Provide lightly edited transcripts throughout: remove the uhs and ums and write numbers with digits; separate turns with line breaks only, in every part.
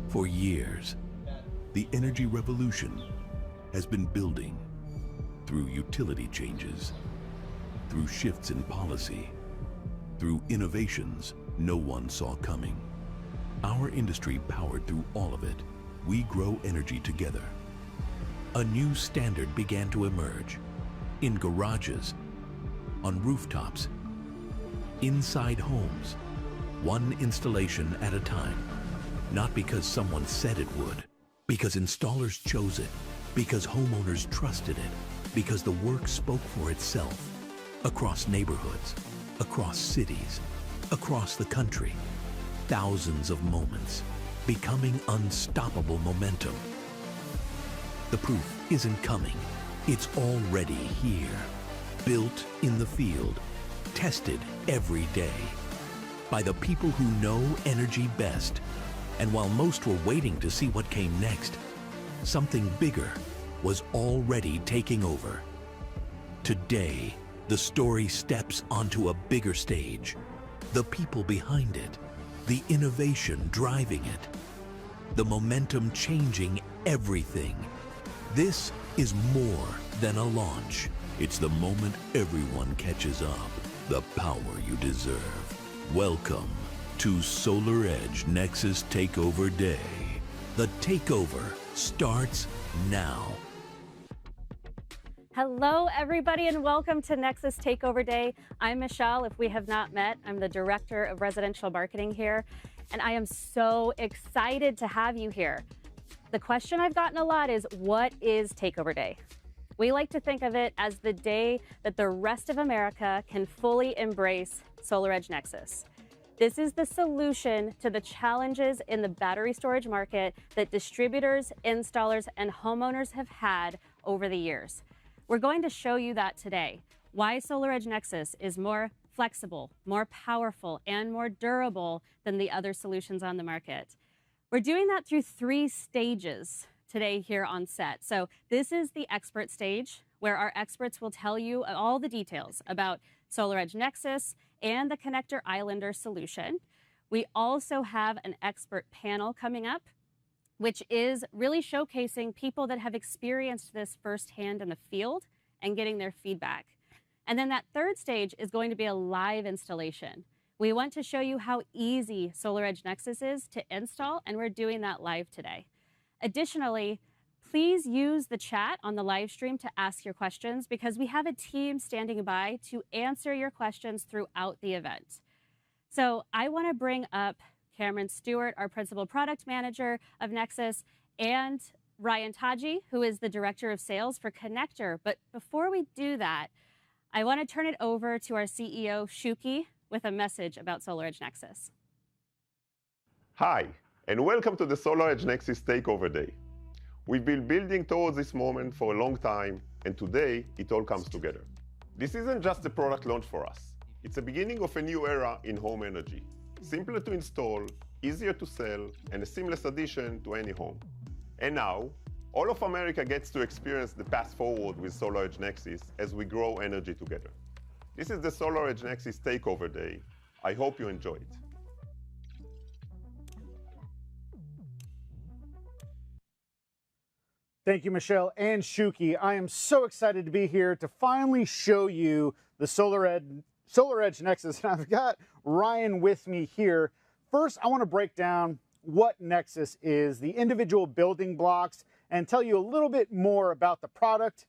For years, the energy revolution has been building through utility changes, through shifts in policy, through innovations no one saw coming. Our industry powered through all of it. We grow energy together. A new standard began to emerge in garages, on rooftops, inside homes, one installation at a time. Not because someone said it would, because installers chose it, because homeowners trusted it, because the work spoke for itself. Across neighborhoods, across cities, across the country, thousands of moments, becoming unstoppable momentum. The proof isn't coming, it's already here. Built in the field, tested every day, by the people who know energy best. And while most were waiting to see what came next, something bigger was already taking over. Today, the story steps onto a bigger stage. The people behind it, the innovation driving it, the momentum changing everything. This is more than a launch. It's the moment everyone catches up, the power you deserve. Welcome to SolarEdge Nexis Takeover Day. The takeover starts now.
Hello, everybody, and welcome to Nexis Takeover Day. I'm Michelle. If we have not met, I'm the Director of Residential Marketing here, and I am so excited to have you here. The question I've gotten a lot is, what is Takeover Day? We like to think of it as the day that the rest of America can fully embrace SolarEdge Nexis. This is the solution to the challenges in the battery storage market that distributors, installers, and homeowners have had over the years. We're going to show you that today, why SolarEdge Nexis is more flexible, more powerful, and more durable than the other solutions on the market. We're doing that through 3 stages today here on set. So this is the expert stage, where our experts will tell you all the details about SolarEdge Nexis and the Connector Islander solution. We also have an expert panel coming up, which is really showcasing people that have experienced this firsthand in the field and getting their feedback. And then that 3rd stage is going to be a live installation. We want to show you how easy SolarEdge Nexis is to install, and we're doing that live today. Additionally, please use the chat on the live stream to ask your questions, because we have a team standing by to answer your questions throughout the event. So I want to bring up Cameron Stewart, our Principal Product Manager of Nexis, and Ryan Taji, who is the Director of Sales for Connector. But before we do that, I want to turn it over to our CEO, Shuki, with a message about SolarEdge Nexis.
Hi, and welcome to the SolarEdge Nexis Takeover Day. We've been building towards this moment for a long time, and today it all comes together. This isn't just a product launch for us. It's the beginning of a new era in home energy. Simpler to install, easier to sell, and a seamless addition to any home. And now, all of America gets to experience the path forward with SolarEdge Nexis as we grow energy together. This is the SolarEdge Nexis Takeover Day. I hope you enjoy it.
Thank you, Michelle and Shuki. I am so excited to be here to finally show you the SolarEdge Nexis. And I've got Ryan with me here. First, I want to break down what Nexis is, the individual building blocks, and tell you a little bit more about the product,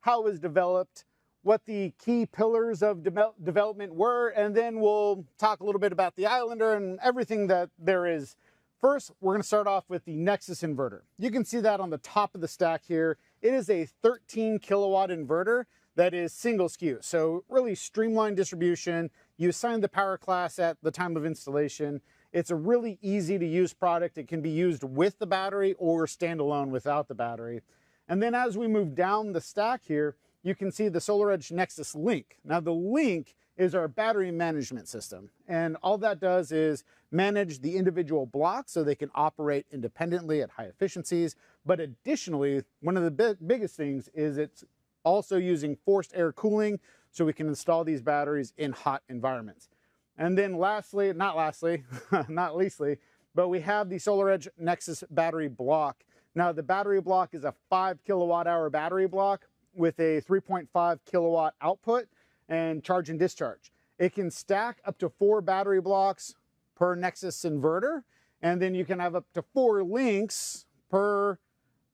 how it was developed, what the key pillars of development were, and then we'll talk a little bit about the Islander and everything that there is. First, we're going to start off with the Nexis inverter. You can see that on the top of the stack here. It is a 13 kilowatt inverter that is single SKU, so really streamlined distribution. You assign the power class at the time of installation. It's a really easy to use product. It can be used with the battery or standalone without the battery. And then as we move down the stack here, you can see the SolarEdge Nexis Link. Now the Link is our battery management system. And all that does is manage the individual blocks so they can operate independently at high efficiencies. But additionally, one of the biggest things is it's also using forced air cooling so we can install these batteries in hot environments. And then lastly, not leastly, but we have the SolarEdge Nexis battery block. Now the battery block is a 5 kilowatt hour battery block with a 3.5 kilowatt output and charge and discharge. It can stack up to 4 battery blocks per Nexis inverter, and then you can have up to 4 links per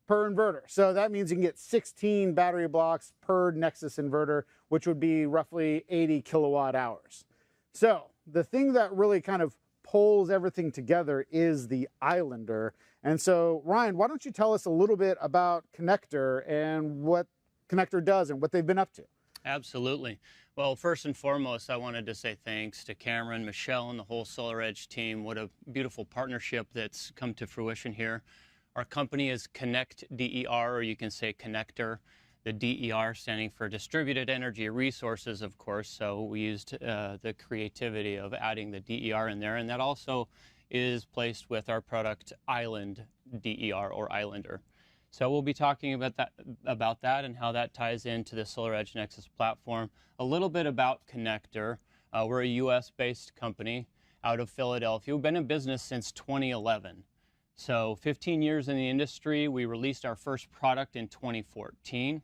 inverter. So that means you can get 16 battery blocks per Nexis inverter, which would be roughly 80 kilowatt hours. So the thing that really kind of pulls everything together is the Islander. And so Ryan, why don't you tell us a little bit about Connector and what Connector does and what they've been up to?
Absolutely. Well, first and foremost, I wanted to say thanks to Cameron, Michelle, and the whole SolarEdge team. What a beautiful partnership that's come to fruition here. Our company is Connect DER, or you can say Connector. The DER standing for Distributed Energy Resources, of course, so we used the creativity of adding the DER in there, and that also is placed with our product Island DER, or Islander. So we'll be talking about that and how that ties into the SolarEdge Nexis platform. A little bit about Connector. We're a US-based company out of Philadelphia. We've been in business since 2011. So 15 years in the industry. We released our first product in 2014.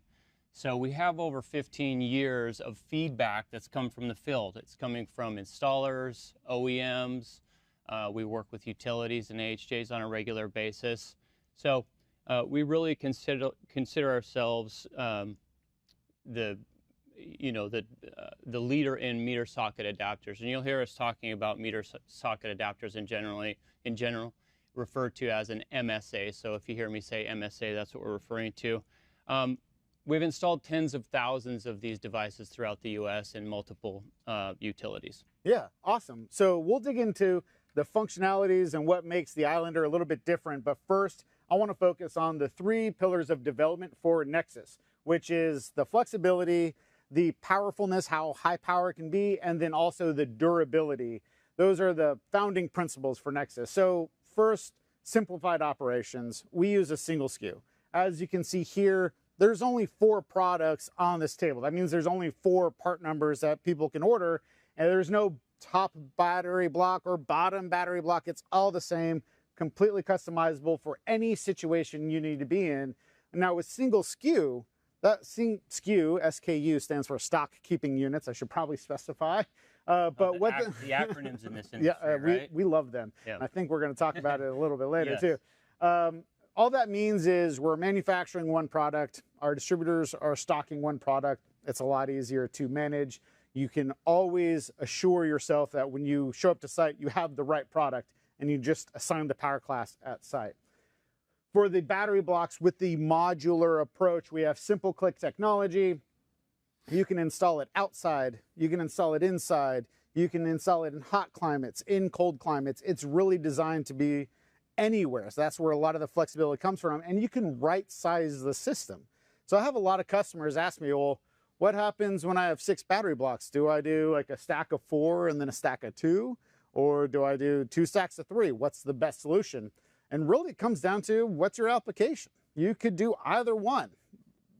So we have over 15 years of feedback that's come from the field. It's coming from installers, OEMs. We work with utilities and AHJs on a regular basis. So we really consider ourselves the leader in meter socket adapters, and you'll hear us talking about meter socket adapters in general, referred to as an MSA. So if you hear me say MSA, that's what we're referring to. We've installed tens of thousands of these devices throughout the U.S. in multiple utilities.
Yeah, awesome. So we'll dig into the functionalities and what makes the Islander a little bit different. But first, I want to focus on the 3 pillars of development for Nexis, which is the flexibility, the powerfulness, how high power it can be, and then also the durability. Those are the founding principles for Nexis. So first, simplified operations. We use a single SKU. As you can see here, there's only 4 products on this table. That means there's only 4 part numbers that people can order, and there's no top battery block or bottom battery block. It's all the same, completely customizable for any situation you need to be in. Now with single SKU, that SKU, SKU, stands for stock keeping units. I should probably specify. But
the acronyms in this industry,
yeah,
right?
we love them.
Yeah.
I think we're going to talk about it a little bit later
Yes.
too. All that means is we're manufacturing one product. Our distributors are stocking one product. It's a lot easier to manage. You can always assure yourself that when you show up to site, you have the right product and you just assign the power class at site. For the battery blocks with the modular approach, we have simple click technology. You can install it outside, you can install it inside, you can install it in hot climates, in cold climates. It's really designed to be anywhere. So that's where a lot of the flexibility comes from, and you can right size the system. So I have a lot of customers ask me, well, what happens when I have 6 battery blocks? Do I do like a stack of 4 and then a stack of 2? Or do I do 2 stacks of 3? What's the best solution? And really it comes down to what's your application. You could do either one.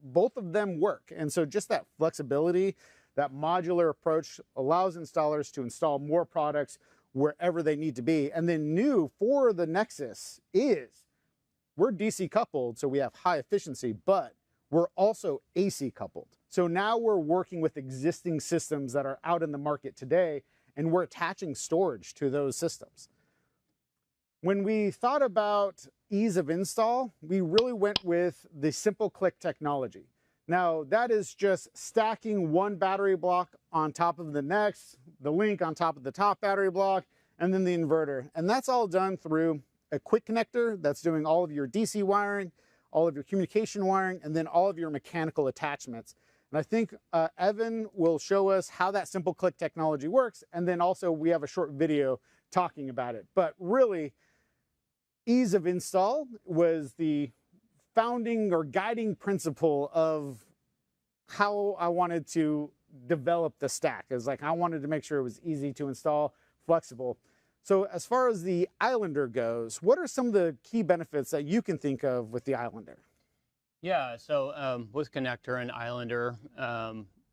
Both of them work. And so just that flexibility, that modular approach allows installers to install more products wherever they need to be. And then new for the Nexis is we're DC coupled, so we have high efficiency, but we're also AC coupled. So now we're working with existing systems that are out in the market today, and we're attaching storage to those systems. When we thought about ease of install, we really went with the simple click technology. Now that is just stacking one battery block on top of the next, the link on top of the top battery block, and then the inverter. And that's all done through a quick connector that's doing all of your DC wiring, all of your communication wiring, and then all of your mechanical attachments. And I think Evan will show us how that simple click technology works. And then also we have a short video talking about it. But really, ease of install was the founding or guiding principle of how I wanted to develop the stack. It was like I wanted to make sure it was easy to install, flexible. So as far as the Islander goes, what are some of the key benefits that you can think of with the Islander?
Yeah, so with Connector and Islander,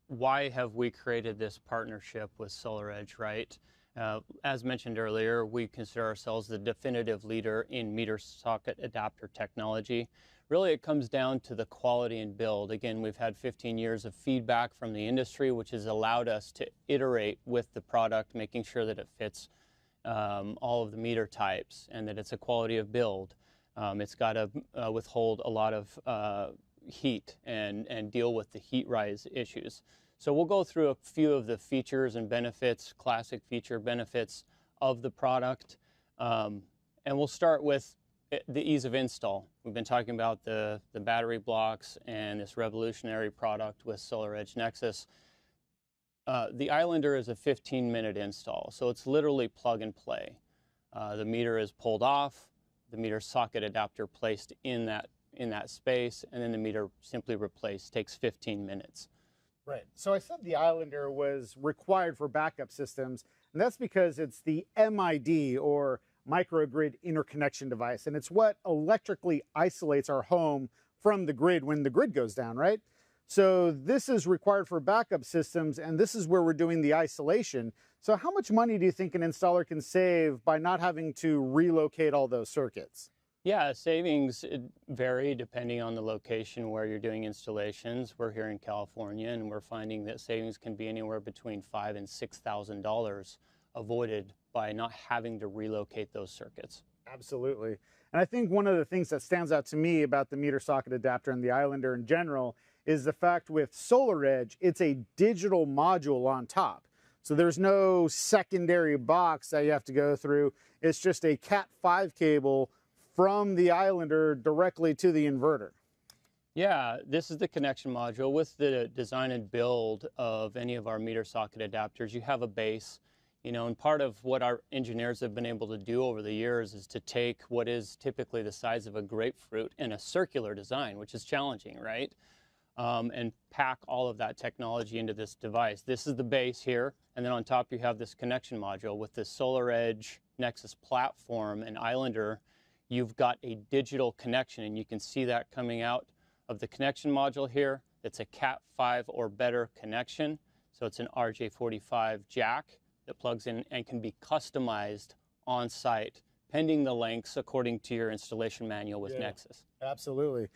why have we created this partnership with SolarEdge, right? As mentioned earlier, we consider ourselves the definitive leader in meter socket adapter technology. Really, it comes down to the quality and build. Again, we've had 15 years of feedback from the industry, which has allowed us to iterate with the product, making sure that it fits all of the meter types and that it's a quality of build. It's got to withhold a lot of heat and deal with the heat rise issues. So we'll go through a few of the features and benefits, classic feature benefits of the product. And we'll start with the ease of install. We've been talking about the battery blocks and this revolutionary product with SolarEdge Nexis. The Islander is a 15-minute install, so it's literally plug and play. The meter is pulled off, the meter socket adapter placed in that space, and then the meter simply replaced. Takes 15 minutes.
Right. So I said the Islander was required for backup systems, and that's because it's the MID, or microgrid interconnection device, and it's what electrically isolates our home from the grid when the grid goes down, right? So this is required for backup systems, and this is where we're doing the isolation. So how much money do you think an installer can save by not having to relocate all those circuits?
Yeah, savings vary depending on the location where you're doing installations. We're here in California, and we're finding that savings can be anywhere between $5,000 and $6,000 avoided by not having to relocate those circuits.
Absolutely. And I think one of the things that stands out to me about the meter socket adapter and the Islander in general is the fact with SolarEdge, it's a digital module on top. So there's no secondary box that you have to go through. It's just a Cat5 cable from the Islander directly to the inverter.
Yeah, this is the connection module. With the design and build of any of our meter socket adapters, you have a base, and part of what our engineers have been able to do over the years is to take what is typically the size of a grapefruit in a circular design, which is challenging, right? And pack all of that technology into this device. This is the base here, and then on top you have this connection module. With the SolarEdge Nexis platform and Islander, you've got a digital connection, and you can see that coming out of the connection module here. It's a Cat5 or better connection, so it's an RJ45 jack that plugs in and can be customized on site, pending the lengths according to your installation manual with Nexis.
Absolutely.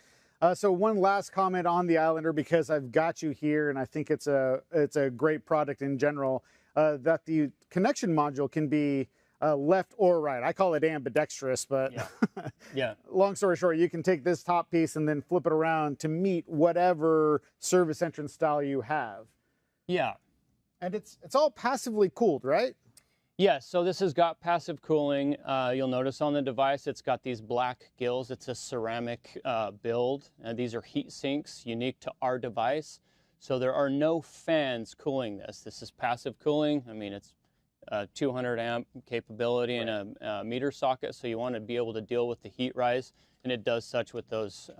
So one last comment on the Islander, because I've got you here, and I think it's a great product in general, that the connection module can be left or right. I call it ambidextrous, but
yeah.
Long story short, you can take this top piece and then flip it around to meet whatever service entrance style you have.
Yeah.
And it's all passively cooled, right?
Yes, so this has got passive cooling. You'll notice on the device it's got these black gills. It's a ceramic build. These are heat sinks unique to our device. So there are no fans cooling this. This is passive cooling. I mean, it's 200 amp capability in a meter socket, so you want to be able to deal with the heat rise, and it does such with those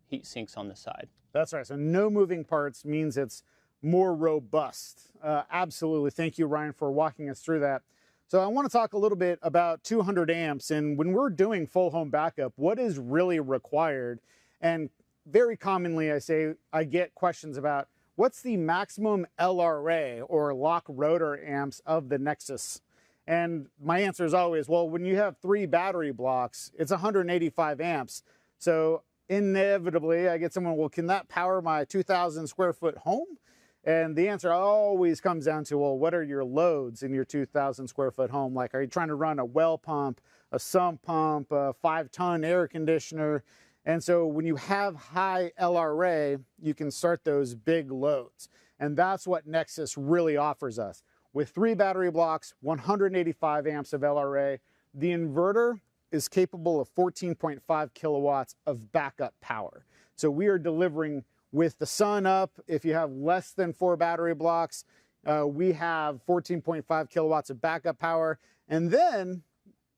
heat sinks on the side.
That's right. So no moving parts means it's more robust. Absolutely. Thank you, Ryan, for walking us through that. So I want to talk a little bit about 200 amps, and when we're doing full home backup, what is really required? And very commonly I get questions about what's the maximum LRA, or lock rotor amps, of the Nexis? And my answer is always, well, when you have 3 battery blocks, it's 185 amps. So inevitably I get someone, well, can that power my 2,000 square foot home? And the answer always comes down to, well, what are your loads in your 2,000 square foot home? Like, are you trying to run a well pump, a sump pump, a 5-ton air conditioner? And so when you have high LRA, you can start those big loads. And that's what Nexis really offers us. With 3 battery blocks, 185 amps of LRA, the inverter is capable of 14.5 kilowatts of backup power. So we are delivering with the sun up. If you have less than 4 battery blocks, we have 14.5 kilowatts of backup power. And then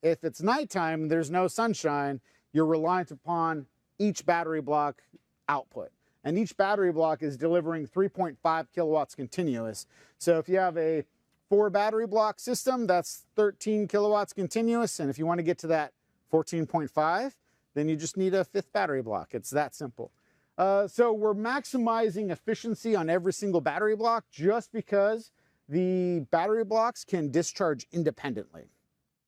if it's nighttime, there's no sunshine, you're reliant upon each battery block output. And each battery block is delivering 3.5 kilowatts continuous. So if you have a 4 battery block system, that's 13 kilowatts continuous. And if you want to get to that 14.5, then you just need a 5th battery block. It's that simple. So we're maximizing efficiency on every single battery block just because the battery blocks can discharge independently.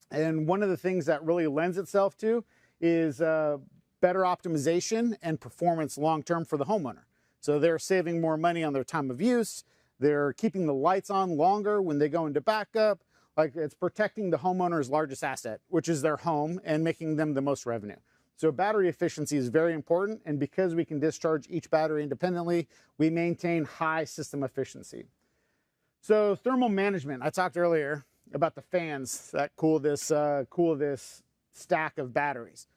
And one of the things that really lends itself to is better optimization and performance long-term for the homeowner. So they're saving more money on their time of use. They're keeping the lights on longer when they go into backup. Like, it's protecting the homeowner's largest asset, which is their home, and making them the most revenue. So battery efficiency is very important. And because we can discharge each battery independently, we maintain high system efficiency. So thermal management, I talked earlier about the fans that cool this stack of batteries.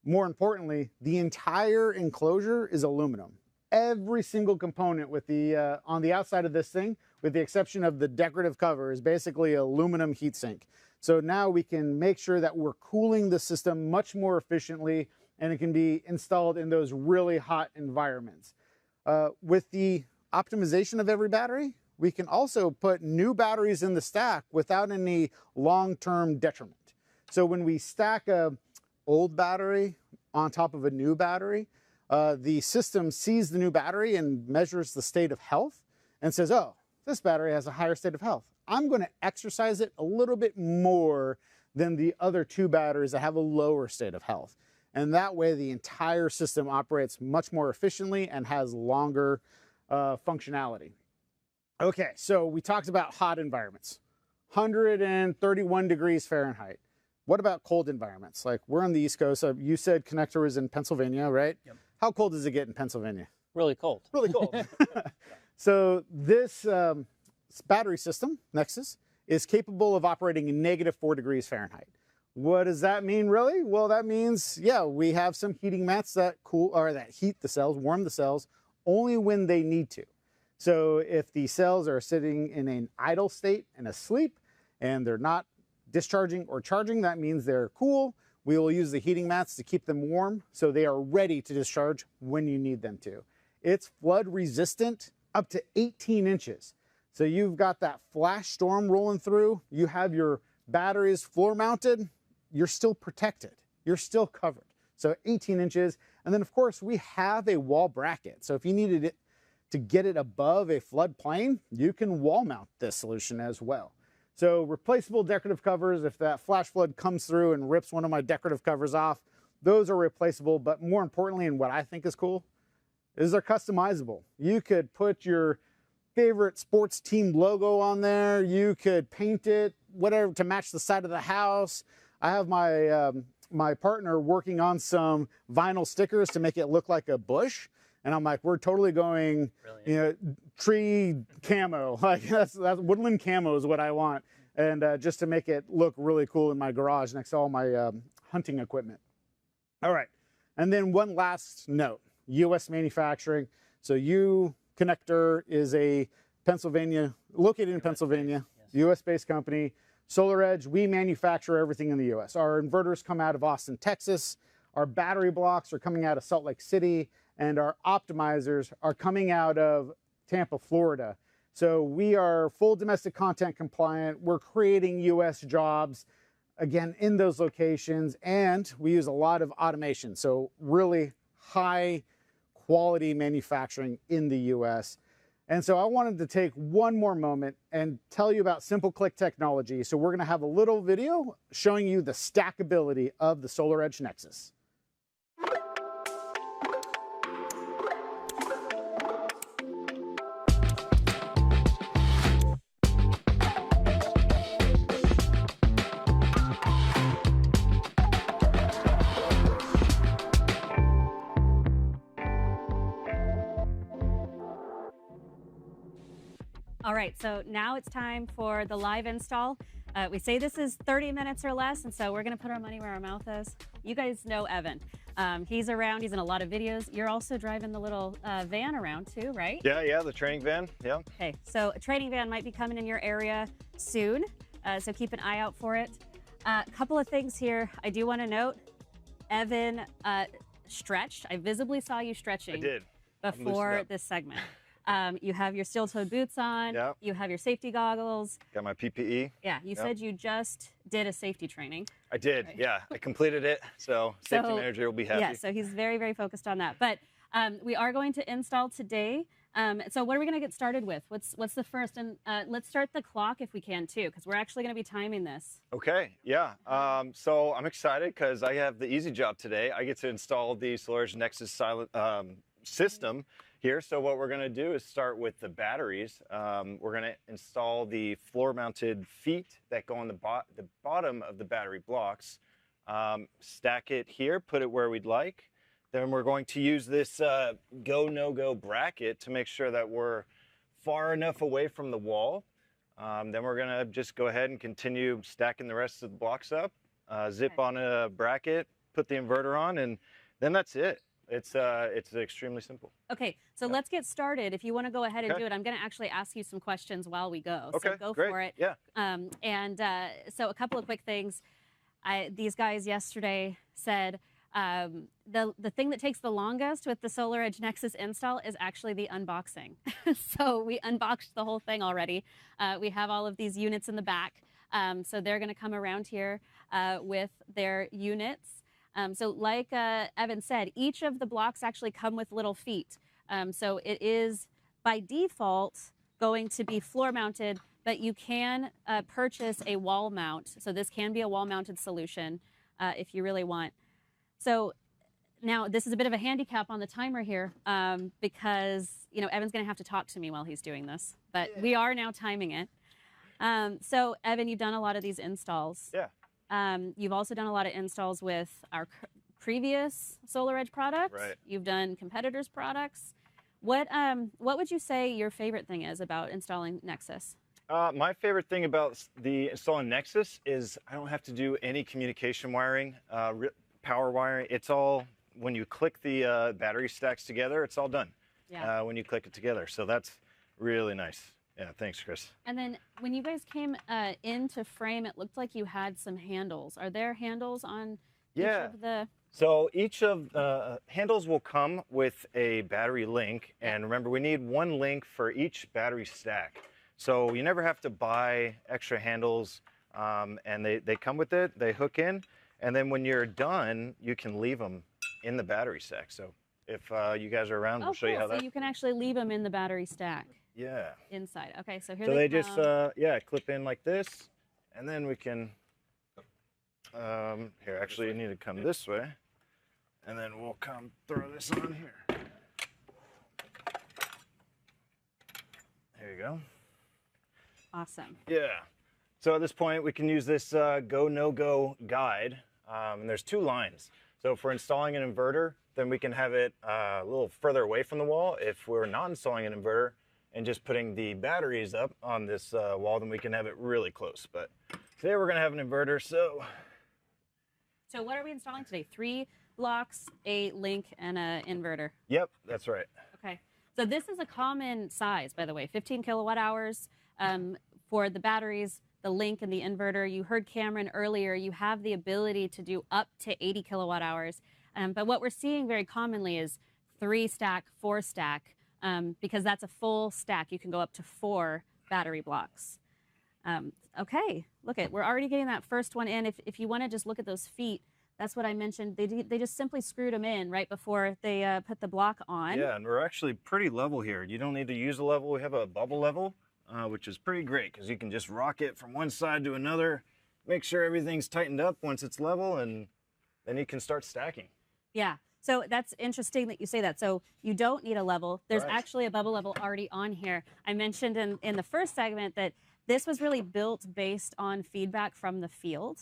More importantly, the entire enclosure is aluminum. Every single component with the on the outside of this thing, with the exception of the decorative cover, is basically aluminum heatsink. So now we can make sure that we're cooling the system much more efficiently, and it can be installed in those really hot environments. With the optimization of every battery, we can also put new batteries in the stack without any long-term detriment. So when we stack a old battery on top of a new battery, the system sees the new battery and measures the state of health and says, oh, this battery has a higher state of health. I'm going to exercise it a little bit more than the other two batteries that have a lower state of health. And that way the entire system operates much more efficiently and has longer functionality. Okay, so we talked about hot environments, 131 degrees Fahrenheit. What about cold environments? Like, we're on the East Coast. You said connector was in Pennsylvania, right? Yep. How cold does it get in Pennsylvania?
Really cold.
Really cold. So this battery system, Nexis, is capable of operating in -4 degrees Fahrenheit. What does that mean, really? Well, that means, yeah, we have some heating mats that cool, or that heat the cells, warm the cells, only when they need to. So if the cells are sitting in an idle state and asleep, and they're not discharging or charging, that means they're cool. We will use the heating mats to keep them warm so they are ready to discharge when you need them to. It's flood resistant up to 18 inches. So you've got that flash storm rolling through, you have your batteries floor mounted, you're still protected, you're still covered. So 18 inches. And then of course we have a wall bracket. So if you needed it to get it above a flood plain, you can wall mount this solution as well. So replaceable decorative covers, if that flash flood comes through and rips one of my decorative covers off, those are replaceable. But more importantly, and what I think is cool, is they're customizable. You could put your favorite sports team logo on there. You could paint it, whatever, to match the side of the house. I have my, my partner working on some vinyl stickers to make it look like a bush. And I'm like, we're totally going, you know, tree camo. Like that's woodland camo is what I want. And just to make it look really cool in my garage next to all my hunting equipment. All right. And then one last note, U.S. manufacturing. So Connector is a located in Pennsylvania, U.S.-based company. SolarEdge, we manufacture everything in the U.S. Our inverters come out of Austin, Texas. Our battery blocks are coming out of Salt Lake City. And our optimizers are coming out of Tampa, Florida. So we are full domestic content compliant. We're creating U.S. jobs, again, in those locations. And we use a lot of automation. So really high quality manufacturing in the U.S. And so I wanted to take one more moment and tell you about Simple Click technology. So we're going to have a little video showing you the stackability of the SolarEdge Nexis.
All right, so now it's time for the live install. We say this is 30 minutes or less, and so we're gonna put our money where our mouth is. You guys know Evan. He's around, he's in a lot of videos. You're also driving the little van around too, right?
Yeah, the training van, yeah.
Okay, so a training van might be coming in your area soon, so keep an eye out for it. A couple of things here I do wanna note. Evan stretched. I visibly saw you stretching.
I did.
Before this segment. You have your steel-toed boots on.
Yep.
You have your safety goggles.
Got my PPE.
Yeah, you said you just did a safety training.
I did, right? Yeah. I completed it, so safety manager will be happy.
Yeah, so he's very, very focused on that. But we are going to install today. So what are we going to get started with? What's the first? And let's start the clock if we can too, because we're actually going to be timing this.
Okay, yeah. So I'm excited because I have the easy job today. I get to install the SolarEdge Nexis silent system here. So what we're going to do is start with the batteries. We're going to install the floor-mounted feet that go on the bottom of the battery blocks. Stack it here, put it where we'd like. Then we're going to use this go, no-go bracket to make sure that we're far enough away from the wall. Then we're gonna just go ahead and continue stacking the rest of the blocks up, zip on a bracket, put the inverter on, and then that's it. It's extremely simple.
Okay, so let's get started. If you want to go ahead and
Okay.
do it, I'm going to actually ask you some questions while we go.
Okay,
So go
great.
for it.
Yeah.
So a couple of quick things. These guys yesterday said the thing that takes the longest with the SolarEdge Nexis install is actually the unboxing. So we unboxed the whole thing already. We have all of these units in the back. So they're going to come around here with their units. So like Evan said, each of the blocks actually come with little feet. So it is by default going to be floor mounted, but you can purchase a wall mount. So this can be a wall mounted solution if you really want. So now this is a bit of a handicap on the timer here because, you know, Evan's going to have to talk to me while he's doing this, but we are now timing it. So Evan, you've done a lot of these installs.
Yeah.
You've also done a lot of installs with our previous SolarEdge products.
Right.
You've done competitors' products. What would you say your favorite thing is about installing Nexis?
My favorite thing about installing Nexis is I don't have to do any communication wiring, power wiring. It's all, when you click the battery stacks together, it's all done.
Yeah.
When you click it together. So that's really nice. Yeah, thanks, Chris.
And then when you guys came into frame, it looked like you had some handles. Are there handles on each of the...
So each of the handles will come with a battery link. And remember, we need one link for each battery stack. So you never have to buy extra handles. And they come with it, they hook in. And then when you're done, you can leave them in the battery stack. So if you guys are around, we'll show you how that...
So you can actually leave them in the battery stack.
Yeah.
Inside. Okay, so here
So
they
they
come.
just, clip in like this. And then we can, here, actually you need to come this way. And then we'll come throw this on here. There you go.
Awesome.
Yeah. So at this point, we can use this go, no-go guide. And there's two lines. So if we're installing an inverter, then we can have it a little further away from the wall. If we're not installing an inverter and just putting the batteries up on this wall, then we can have it really close. But today we're going to have an inverter, so...
So what are we installing today? 3 blocks, a link, and an inverter.
Yep, that's right.
Okay. So this is a common size, by the way, 15 kilowatt hours for the batteries, the link, and the inverter. You heard Cameron earlier, you have the ability to do up to 80 kilowatt hours. But what we're seeing very commonly is 3 stack, 4 stack, because that's a full stack. You can go up to 4 battery blocks. Okay, look at, we're already getting that first one in. If you want to just look at those feet, that's what I mentioned. They just simply screwed them in right before they put the block on.
Yeah, and we're actually pretty level here. You don't need to use a level. We have a bubble level, which is pretty great because you can just rock it from one side to another, make sure everything's tightened up once it's level, and then you can start stacking.
Yeah, so that's interesting that you say that. So you don't need a level. There's actually a bubble level already on here. I mentioned in the first segment that this was really built based on feedback from the field.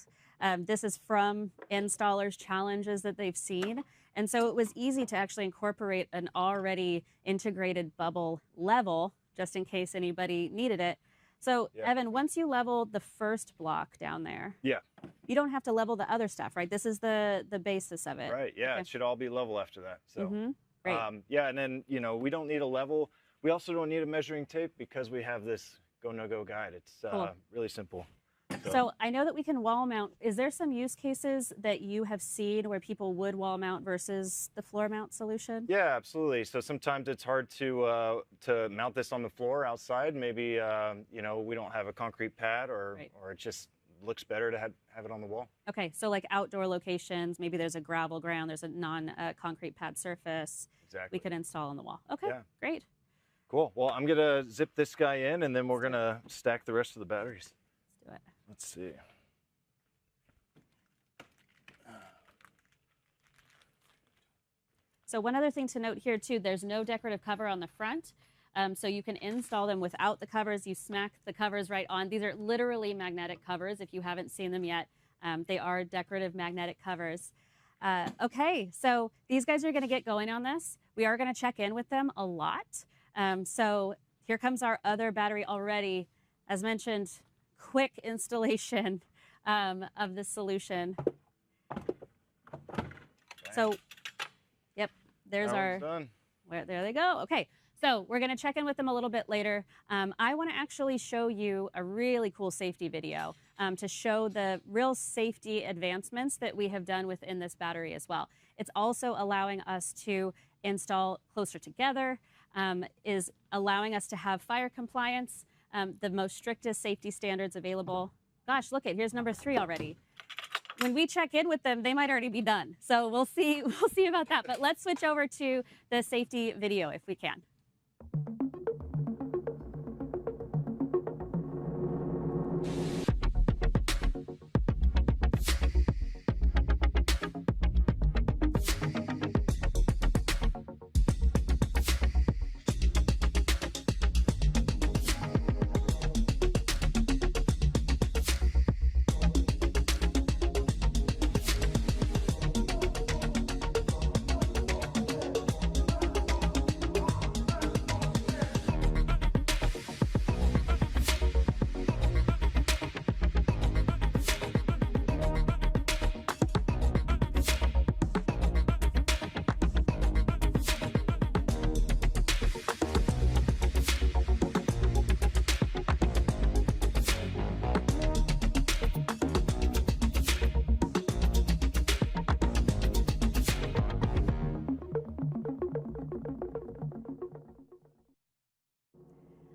This is from installers' challenges that they've seen. And so it was easy to actually incorporate an already integrated bubble level, just in case anybody needed it. So, Evan, once you level the first block down there, you don't have to level the other stuff, right? This is the basis of it.
Right, yeah, It should all be level after that. So,
Great.
yeah, and then, we don't need a level. We also don't need a measuring tape because we have this go, no-go guide. It's
Cool.
really simple.
So I know that we can wall mount. Is there some use cases that you have seen where people would wall mount versus the floor mount solution?
Yeah, absolutely. So sometimes it's hard to mount this on the floor outside. Maybe we don't have a concrete pad, or it just looks better to have it on the wall.
Okay, so like outdoor locations, maybe there's a gravel ground, there's a non-concrete pad surface.
Exactly.
We could install on the wall. Okay,
Yeah.
great.
Cool. Well, I'm gonna zip this guy in, and then we're gonna stack the rest of the batteries.
Let's do it.
Let's see.
So one other thing to note here too, there's no decorative cover on the front. So you can install them without the covers. You smack the covers right on. These are literally magnetic covers if you haven't seen them yet. They are decorative magnetic covers. Okay, so these guys are gonna get going on this. We are gonna check in with them a lot. So here comes our other battery already. As mentioned, quick installation of the solution. So, yep, there's
That
our,
one's done.
there they go. Okay, so we're gonna check in with them a little bit later. I wanna actually show you a really cool safety video to show the real safety advancements that we have done within this battery as well. It's also allowing us to install closer together, is allowing us to have fire compliance, the most strictest safety standards available. Gosh, look here's number 3 already. When we check in with them, they might already be done. So we'll see about that. But let's switch over to the safety video if we can.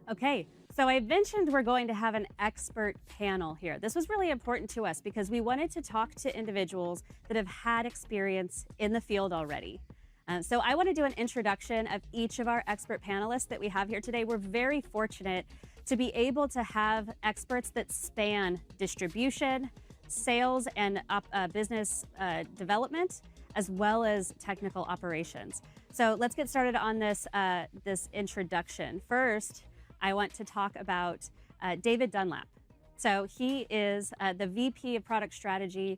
Okay, so I mentioned we're going to have an expert panel here. This was really important to us because we wanted to talk to individuals that have had experience in the field already. So I want to do an introduction of each of our expert panelists that we have here today. We're very fortunate to be able to have experts that span distribution, sales, and business development, as well as technical operations. So let's get started on this, this introduction. First, I want to talk about David Dunlap. So he is the VP of Product Strategy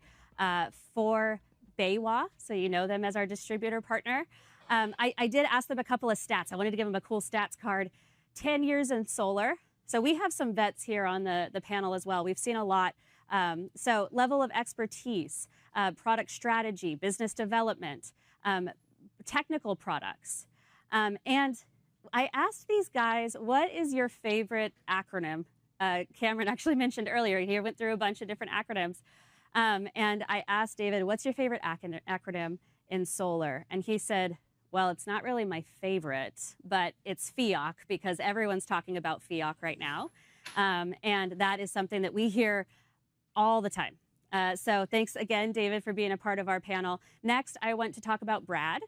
for BayWa, so you know them as our distributor partner. I did ask them a couple of stats. I wanted to give them a cool stats card. 10 years in solar. So we have some vets here on the panel as well. We've seen a lot. So level of expertise, product strategy, business development, technical products. And I asked these guys, what is your favorite acronym? Cameron actually mentioned earlier, he went through a bunch of different acronyms. And I asked David, what's your favorite acronym in solar? And he said, well, it's not really my favorite, but it's FEOC because everyone's talking about FEOC right now. And that is something that we hear all the time. So thanks again, David, for being a part of our panel. Next, I want to talk about Brad.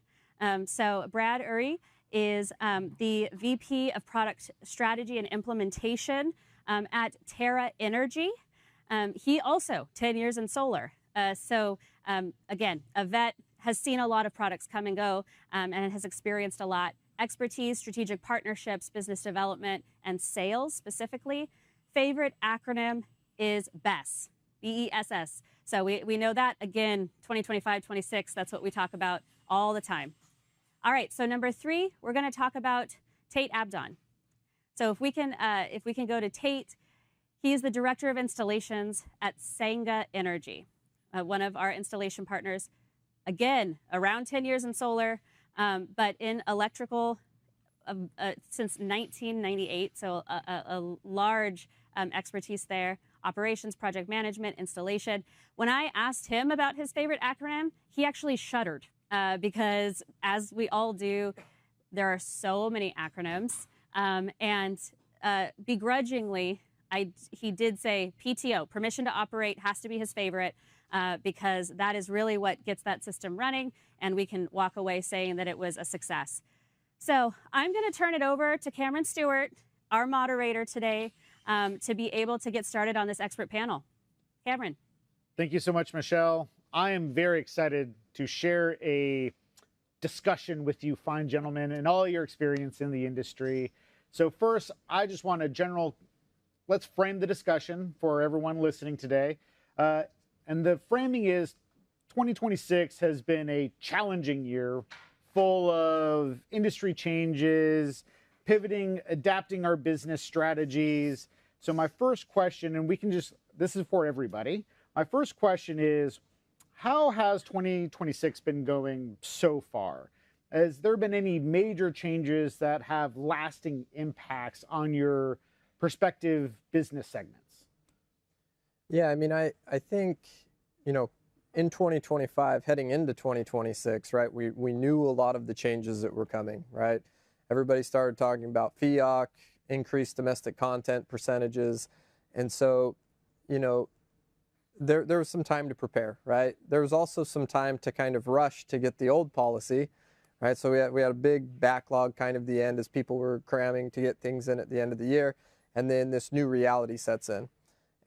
So Brad Uri is the VP of Product Strategy and Implementation at Terra Energy. He also 10 years in solar. Again, a vet, has seen a lot of products come and go and has experienced a lot. Expertise, strategic partnerships, business development, and sales specifically. Favorite acronym is BESS, B-E-S-S. So we know that, again, 2025, 26, that's what we talk about all the time. All right, so number 3, we're gonna talk about Tate Abdon. So if we can go to Tate, he is the Director of Installations at Sangha Energy, one of our installation partners. Again, around 10 years in solar, but in electrical since 1998, so a large expertise there. Operations, project management, installation. When I asked him about his favorite acronym, he actually shuddered because, as we all do, there are so many acronyms. And begrudgingly, he did say PTO, permission to operate, has to be his favorite. Because that is really what gets that system running, and we can walk away saying that it was a success. So I'm going to turn it over to Cameron Stewart, our moderator today, to be able to get started on this expert panel. Cameron.
Thank you so much, Michelle. I am very excited to share a discussion with you fine gentlemen and all your experience in the industry. So first, I just want let's frame the discussion for everyone listening today. And the framing is 2026 has been a challenging year, full of industry changes, pivoting, adapting our business strategies. So my first question, and this is for everybody. My first question is, how has 2026 been going so far? Has there been any major changes that have lasting impacts on your prospective business segments?
Yeah, I mean, I think, in 2025, heading into 2026, right, we knew a lot of the changes that were coming, right? Everybody started talking about FEOC, increased domestic content percentages. And so, there was some time to prepare, right? There was also some time to kind of rush to get the old policy, right? So we had a big backlog kind of the end as people were cramming to get things in at the end of the year. And then this new reality sets in.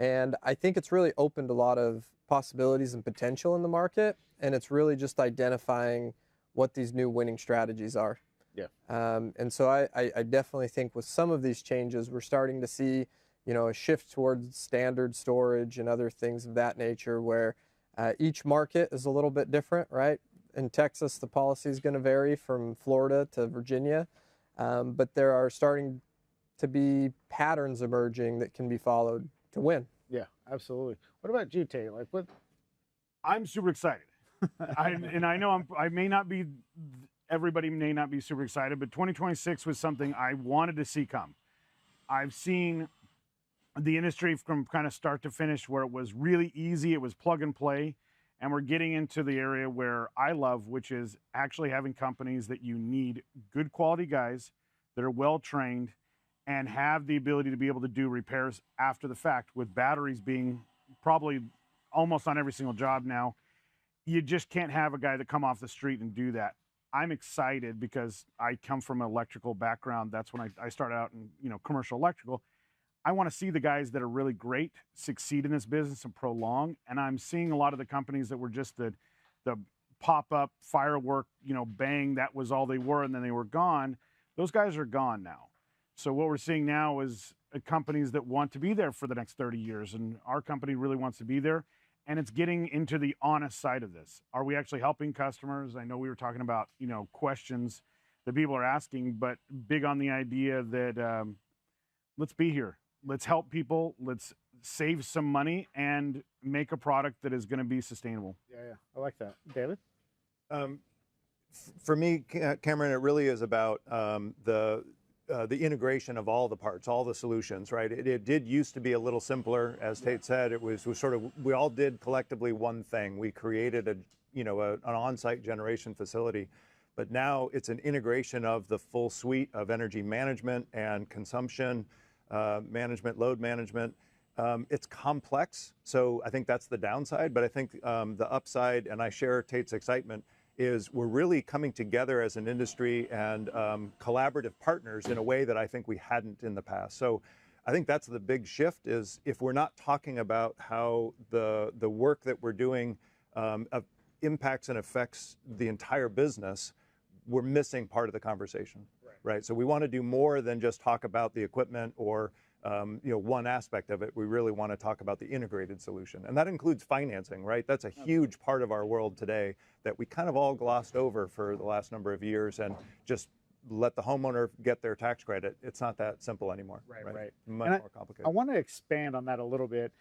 And I think it's really opened a lot of possibilities and potential in the market. And it's really just identifying what these new winning strategies are.
Yeah.
And so I definitely think with some of these changes, we're starting to see, a shift towards standard storage and other things of that nature where each market is a little bit different, right? In Texas, the policy is going to vary from Florida to Virginia, but there are starting to be patterns emerging that can be followed to win.
Yeah, absolutely. What about you, Tate?
I'm super excited. I know everybody may not be super excited, but 2026 was something I wanted to see come. I've seen the industry from kind of start to finish where it was really easy, it was plug and play, and we're getting into the area where I love, which is actually having companies that you need good quality guys that are well trained and have the ability to be able to do repairs after the fact, with batteries being probably almost on every single job now. You just can't have a guy that come off the street and do that. I'm excited because I come from an electrical background. That's when I started out in commercial electrical. I want to see the guys that are really great succeed in this business and prolong. And I'm seeing a lot of the companies that were just the pop-up firework, bang, that was all they were, and then they were gone. Those guys are gone now. So what we're seeing now is companies that want to be there for the next 30 years. And our company really wants to be there. And it's getting into the honest side of this. Are we actually helping customers? I know we were talking about, questions that people are asking, but big on the idea that let's be here. Let's help people. Let's save some money and make a product that is going to be sustainable.
Yeah. I like that. David?
For me, Cameron, it really is about the integration of all the parts, all the solutions, right? It did used to be a little simpler, as Tate said. It was sort of, we all did collectively one thing. We created an on-site generation facility, but now it's an integration of the full suite of energy management and consumption management, load management. It's complex, so I think that's the downside, but I think the upside, and I share Tate's excitement, is we're really coming together as an industry and collaborative partners in a way that I think we hadn't in the past. So I think that's the big shift, is if we're not talking about how the work that we're doing impacts and affects the entire business, we're missing part of the conversation, right? So we want to do more than just talk about the equipment or one aspect of it. We really want to talk about the integrated solution. And that includes financing, right? That's a huge part of our world today that we kind of all glossed over for the last number of years and just let the homeowner get their tax credit. It's not that simple anymore.
Right.
Much more complicated.
I want to expand on that a little bit.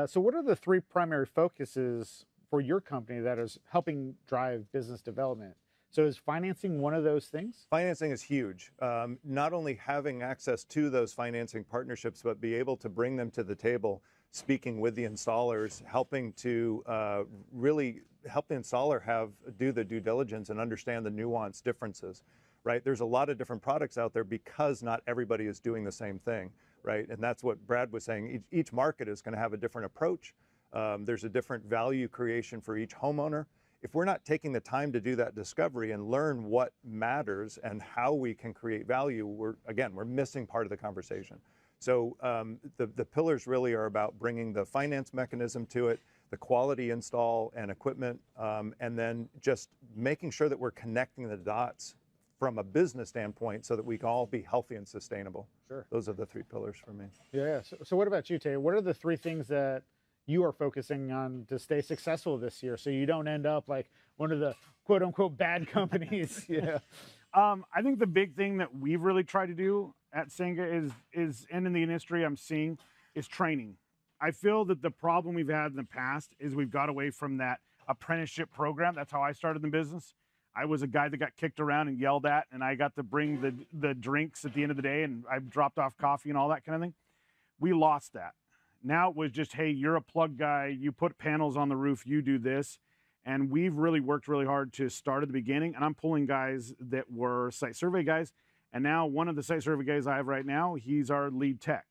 So what are the three primary focuses for your company that is helping drive business development? So is financing one of those things?
Financing is huge. Not only having access to those financing partnerships, but be able to bring them to the table, speaking with the installers, helping to really help the installer do the due diligence and understand the nuanced differences, right? There's a lot of different products out there because not everybody is doing the same thing, right? And that's what Brad was saying. Each market is going to have a different approach. There's a different value creation for each homeowner.
if we're not taking the time to do that discovery and learn what matters and how we can create value, we're missing part of the conversation. So the pillars really are about bringing the finance mechanism to it, the quality install and equipment, and then just making sure that we're connecting the dots from a business standpoint so that we can all be healthy and sustainable.
Sure.
Those are the three pillars for me.
Yeah. So what about you, Tay? What are the three things that you are focusing on to stay successful this year so you don't end up like one of the quote unquote bad companies?
Yeah. I think the big thing that we've really tried to do at Senga is and in the industry I'm seeing is training. I feel that the problem we've had in the past is we've got away from that apprenticeship program. That's how I started in the business. I was a guy that got kicked around and yelled at, and I got to bring the drinks at the end of the day, and I dropped off coffee and all that kind of thing. We lost that. Now it was just, hey, you're a plug guy, you put panels on the roof, you do this. And we've really worked really hard to start at the beginning, and I'm pulling guys that were site survey guys. And now one of the site survey guys I have right now, he's our lead tech.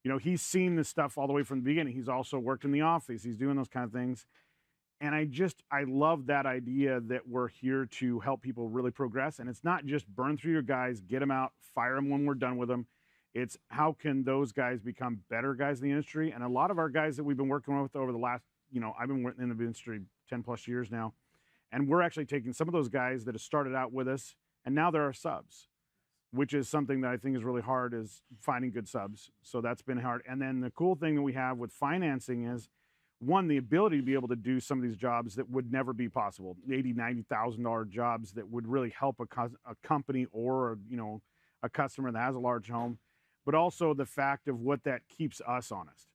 You know, he's seen this stuff all the way from the beginning. He's also worked in the office. He's doing those kind of things. And I love that idea that we're here to help people really progress. And it's not just burn through your guys, get them out, fire them when we're done with them. It's how can those guys become better guys in the industry? And a lot of our guys that we've been working with over the last, I've been working in the industry 10 plus years now. And we're actually taking some of those guys that have started out with us, and now they're our subs, which is something that I think is really hard, is finding good subs. So that's been hard. And then the cool thing that we have with financing is, one, the ability to be able to do some of these jobs that would never be possible, $80,000, $90,000 jobs that would really help a company or, a customer that has a large home, but also the fact of what that keeps us honest.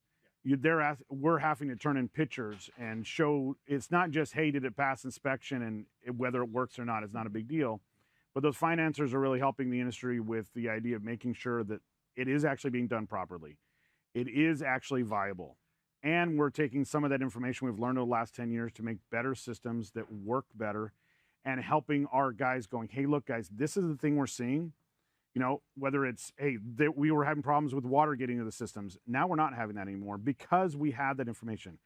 We're having to turn in pictures and show it's not just, hey, did it pass inspection, and whether it works or not is not a big deal. But those financiers are really helping the industry with the idea of making sure that it is actually being done properly. It is actually viable. And we're taking some of that information we've learned over the last 10 years to make better systems that work better, and helping our guys going, hey, look, guys, this is the thing we're seeing. Whether it's, hey, that we were having problems with water getting to the systems. Now we're not having that anymore because we have that information.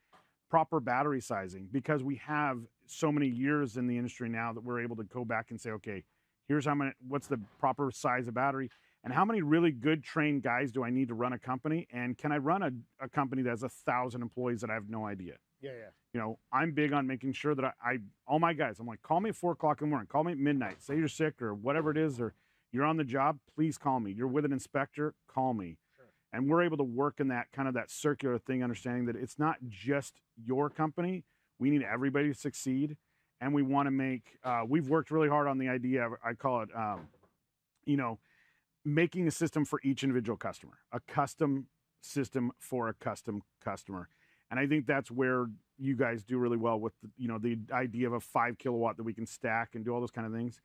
Proper battery sizing, because we have so many years in the industry now that we're able to go back and say, okay, here's what's the proper size of battery, and how many really good trained guys do I need to run a company? And can I run a company that has 1,000 employees that I have no idea?
Yeah.
I'm big on making sure that all my guys, I'm like, call me at 4 o'clock in the morning, call me at midnight, say you're sick or whatever it is, or you're on the job, please call me. You're with an inspector, call me. Sure. And we're able to work in that kind of that circular thing, understanding that it's not just your company. We need everybody to succeed. And we want to make, we've worked really hard on the idea, I call it, making a system for each individual customer, a custom system for a custom customer. And I think that's where you guys do really well with, the idea of a 5 kilowatt that we can stack and do all those kind of things.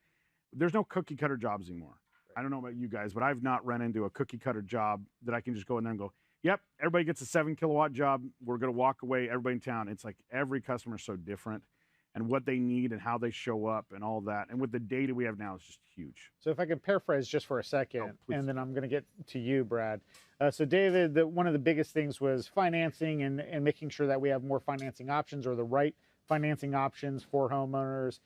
There's no cookie cutter jobs anymore. Right. I don't know about you guys, but I've not run into a cookie cutter job that I can just go in there and go, yep, everybody gets a 7 kilowatt job. We're going to walk away, everybody in town. It's like every customer is so different, and what they need and how they show up and all that. And with the data we have now, it's just huge.
So if I can paraphrase just for a second, and then I'm going to get to you, Brad. So David, one of the biggest things was financing and making sure that we have more financing options, or the right financing options for homeowners.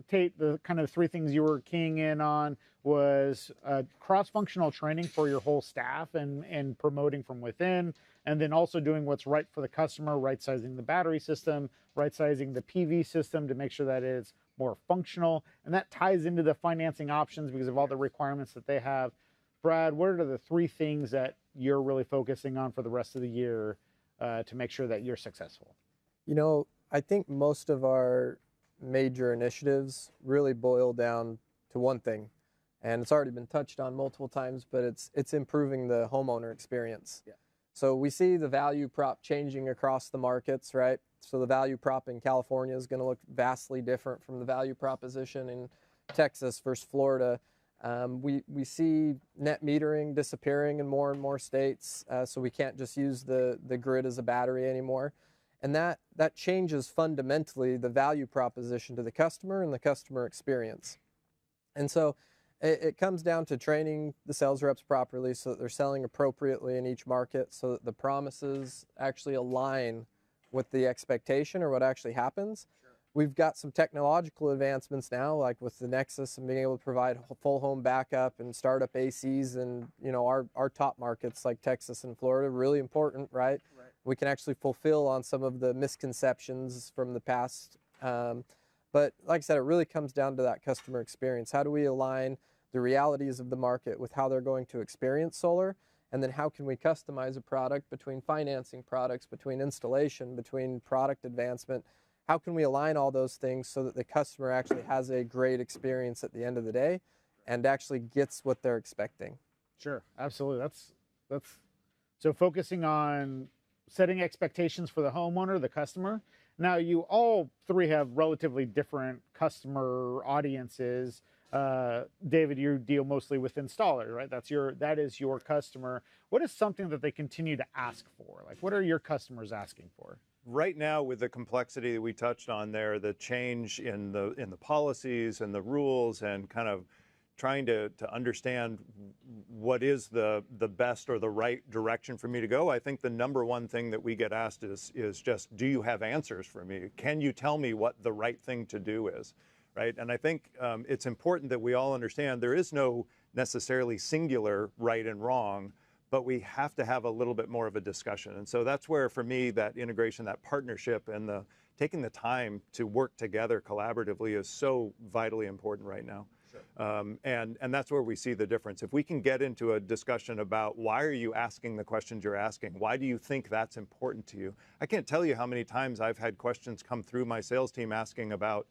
Tate, the kind of three things you were keying in on was cross-functional training for your whole staff and promoting from within, and then also doing what's right for the customer, right-sizing the battery system, right-sizing the PV system to make sure that it's more functional. And that ties into the financing options because of all the requirements that they have. Brad, what are the three things that you're really focusing on for the rest of the year to make sure that you're successful?
I think most of our major initiatives really boil down to one thing, and it's already been touched on multiple times, but it's improving the homeowner experience. Yeah. So we see the value prop changing across the markets, right? So the value prop in California is going to look vastly different from the value proposition in Texas versus Florida. We see net metering disappearing in more and more states, so we can't just use the grid as a battery anymore. And that changes fundamentally the value proposition to the customer and the customer experience. And so it comes down to training the sales reps properly so that they're selling appropriately in each market, so that the promises actually align with the expectation or what actually happens. Sure. We've got some technological advancements now, like with the Nexis and being able to provide full home backup and startup ACs, and our top markets like Texas and Florida, really important, right? We can actually fulfill on some of the misconceptions from the past. But like I said, it really comes down to that customer experience. How do we align the realities of the market with how they're going to experience solar? And then how can we customize a product between financing products, between installation, between product advancement? How can we align all those things so that the customer actually has a great experience at the end of the day and actually gets what they're expecting?
Sure, absolutely. That's so focusing on setting expectations for the homeowner, the customer. Now, you all three have relatively different customer audiences. David, you deal mostly with installers, right? That is your customer. What is something that they continue to ask for? Like, what are your customers asking for?
Right now, with the complexity that we touched on there, the change in the policies and the rules, and kind of trying to understand what is the best or the right direction for me to go, I think the number one thing that we get asked is just, do you have answers for me? Can you tell me what the right thing to do is, right? And I think it's important that we all understand there is no necessarily singular right and wrong, but we have to have a little bit more of a discussion. And so that's where, for me, that integration, that partnership, and taking the time to work together collaboratively is so vitally important right now. Sure. And that's where we see the difference. If we can get into a discussion about why are you asking the questions you're asking, why do you think that's important to you? I can't tell you how many times I've had questions come through my sales team asking about,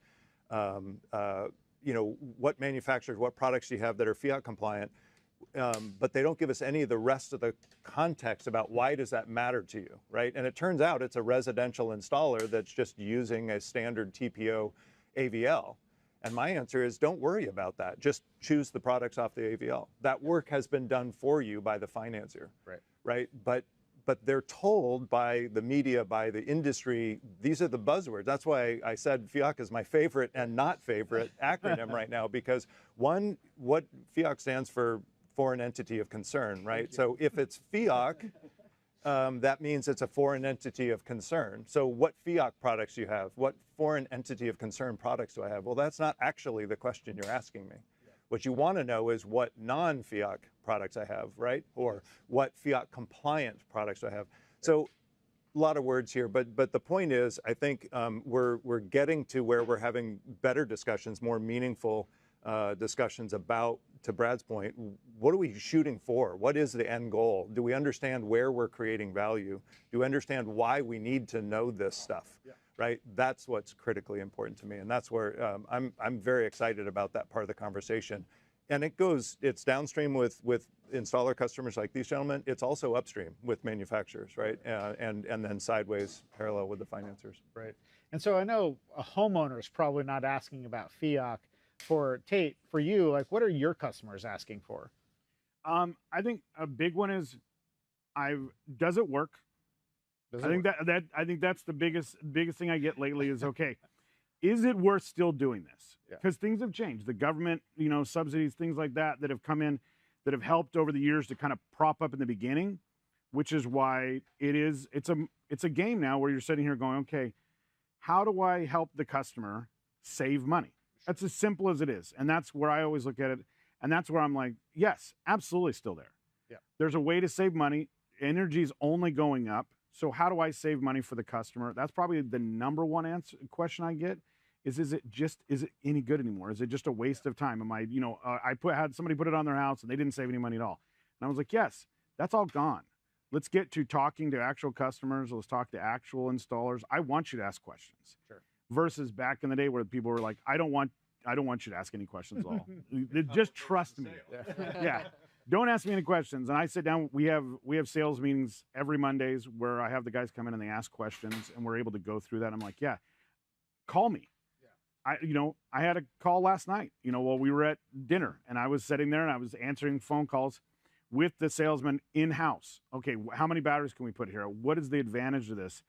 what manufacturers, what products do you have that are FIAT compliant? But they don't give us any of the rest of the context about why does that matter to you, right? And it turns out it's a residential installer that's just using a standard TPO AVL. And my answer is, don't worry about that. Just choose the products off the AVL. That work has been done for you by the financier, right? But they're told by the media, by the industry, these are the buzzwords. That's why I said FIAC is my favorite and not favorite acronym right now, because one, what FIAC stands for, foreign entity of concern, right? So if it's FIAC, that means it's a foreign entity of concern. So what FIAC products do you have? What foreign entity of concern products do I have? Well, that's not actually the question you're asking me. What you want to know is what non-FIAC products I have, right? Or what FIAC compliant products do I have? So a lot of words here, but the point is, I think we're getting to where we're having better discussions, more meaningful discussions about, to Brad's point, what are we shooting for? What is the end goal? Do we understand where we're creating value? Do we understand why we need to know this stuff? Yeah. Right? That's what's critically important to me, and that's where I'm very excited about that part of the conversation. And it's downstream with installer customers like these gentlemen. It's also upstream with manufacturers, right? And then sideways, parallel with the financiers.
Right. And so I know a homeowner is probably not asking about FIAC. For Tate, for you, like, what are your customers asking for?
I think a big one is, does it work? I think that's the biggest thing I get lately is, okay, is it worth still doing this? Because things have changed. The government, subsidies, things like that have come in, that have helped over the years to kind of prop up in the beginning, which is why it's a game now where you're sitting here going, okay, how do I help the customer save money? That's as simple as it is. And that's where I always look at it. And that's where I'm like, yes, absolutely still there. Yeah. There's a way to save money. Energy is only going up. So how do I save money for the customer? That's probably the number one question I get is it any good anymore? Is it just a waste of time? Am I, had somebody put it on their house and they didn't save any money at all. And I was like, yes, that's all gone. Let's get to talking to actual customers. Let's talk to actual installers. I want you to ask questions. Sure. Versus back in the day where people were like, I don't want you to ask any questions at all. Just trust me. Yeah. Don't ask me any questions. And I sit down, we have sales meetings every Mondays where I have the guys come in and they ask questions and we're able to go through that. I'm like, yeah, call me. Yeah. I had a call last night, while we were at dinner, and I was sitting there and I was answering phone calls with the salesman in-house. Okay, how many batteries can we put here? What is the advantage of this?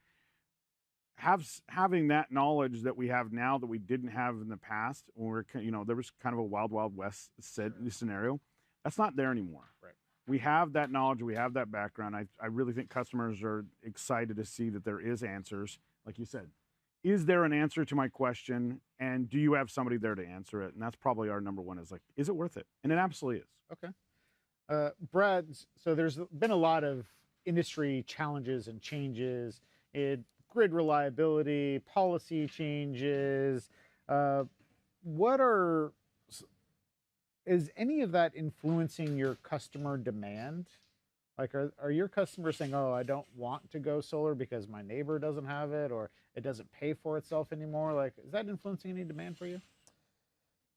Having that knowledge that we have now that we didn't have in the past, when there was kind of a wild, wild west scenario, that's not there anymore. Right. We have that knowledge, we have that background. I really think customers are excited to see that there is answers. Like you said, is there an answer to my question? And do you have somebody there to answer it? And that's probably our number one, is like, is it worth it? And it absolutely is.
Okay. Brad, so there's been a lot of industry challenges and changes in grid reliability, policy changes. Is any of that influencing your customer demand? Like, are your customers saying, oh, I don't want to go solar because my neighbor doesn't have it, or it doesn't pay for itself anymore? Like, is that influencing any demand for you?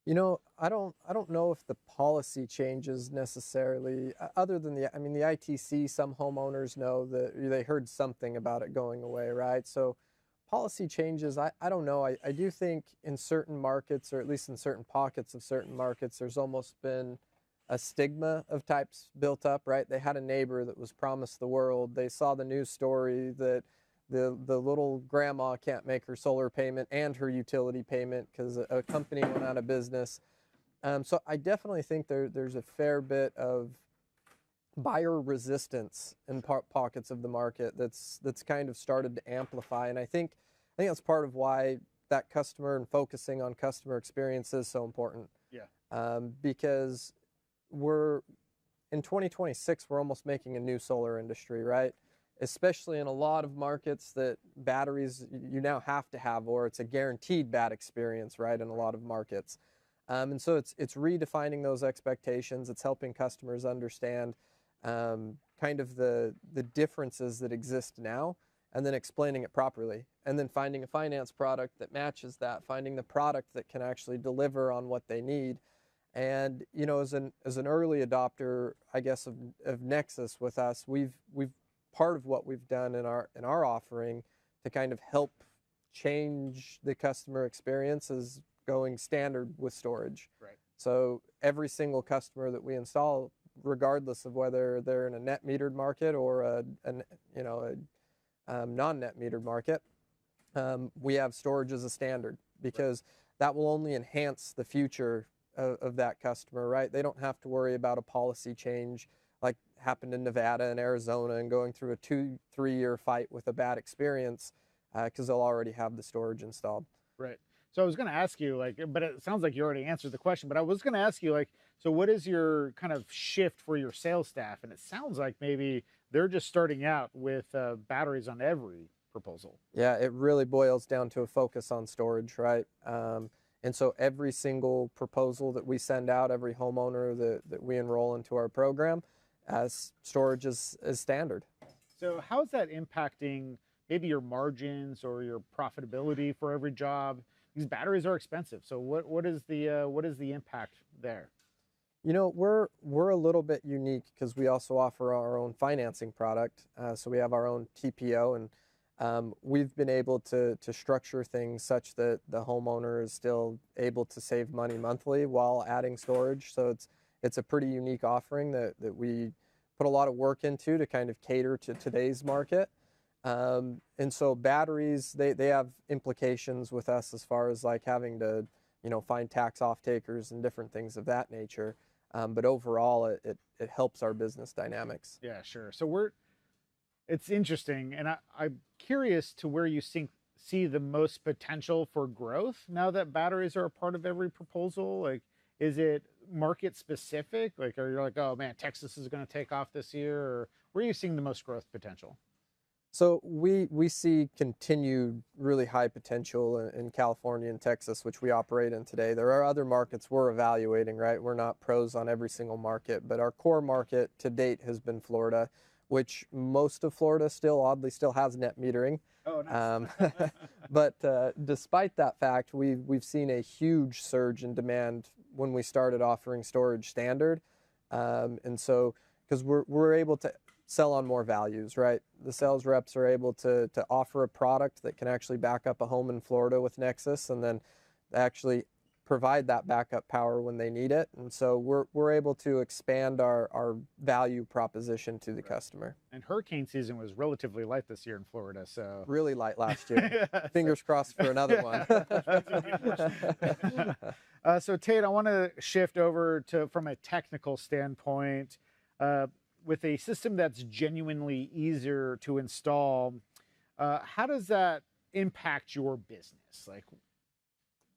You know, I don't know if the policy changes necessarily, other than the ITC, some homeowners know that they heard something about it going away, right? So policy changes, I don't know. I do think in certain markets, or at least in certain pockets of certain markets, there's almost been a stigma of types built up, right? They had a neighbor that was promised the world. They saw the news story that the little grandma can't make her solar payment and her utility payment because a company went out of business. So I definitely think there's a fair bit of buyer resistance in pockets of the market that's kind of started to amplify. And I think that's part of why that customer and focusing on customer experience is so important.
Yeah.
Because we're in 2026, we're almost making a new solar industry, right? Especially in a lot of markets that batteries you now have to have, or it's a guaranteed bad experience, right? In a lot of markets. And so it's redefining those expectations. It's helping customers understand kind of the differences that exist now, and then explaining it properly, and then finding a finance product that matches that, finding the product that can actually deliver on what they need. And you know, as an early adopter, I guess, of Nexis with us, we've part of what we've done in our offering to kind of help change the customer experience is going standard with storage.
Right.
So every single customer that we install, regardless of whether they're in a net metered market or a non-net metered market, we have storage as a standard, because that will only enhance the future of that customer, right? They don't have to worry about a policy change like happened in Nevada and Arizona and going through a 2-3 year fight with a bad experience because they'll already have the storage installed.
Right. So I was going to ask you, like, but it sounds like you already answered the question, but I was going to ask you, like, so what is your kind of shift for your sales staff? And it sounds like maybe they're just starting out with batteries on every proposal.
Yeah, it really boils down to a focus on storage, right? And so every single proposal that we send out, every homeowner that we enroll into our program, storage is standard.
So how's that impacting maybe your margins or your profitability for every job? These batteries are expensive. So what is the impact there?
You know, we're a little bit unique because we also offer our own financing product. So we have our own TPO, and we've been able to structure things such that the homeowner is still able to save money monthly while adding storage. So it's a pretty unique offering that we put a lot of work into to kind of cater to today's market. And so batteries, they have implications with us as far as like having to, you know, find tax off takers and different things of that nature. But overall, it helps our business dynamics.
Yeah, sure. So it's interesting, and I'm curious to where you see the most potential for growth now that batteries are a part of every proposal. Like, is it market specific? Like, are you like, oh man, Texas is going to take off this year, or where are you seeing the most growth potential?
So we see continued really high potential in California and Texas, which we operate in today. There are other markets we're evaluating, right? We're not pros on every single market, but our core market to date has been Florida, which most of Florida still has net metering.
Oh, nice.
But despite that fact, we've seen a huge surge in demand when we started offering storage standard, and so because we're able to sell on more values, right? The sales reps are able to offer a product that can actually back up a home in Florida with Nexis, and then actually provide that backup power when they need it. And so we're able to expand our value proposition to the customer.
And hurricane season was relatively light this year in Florida, so
really light last year. Fingers crossed for another one.
So Tate, I want to shift over to from a technical standpoint. With a system that's genuinely easier to install, how does that impact your business? Like,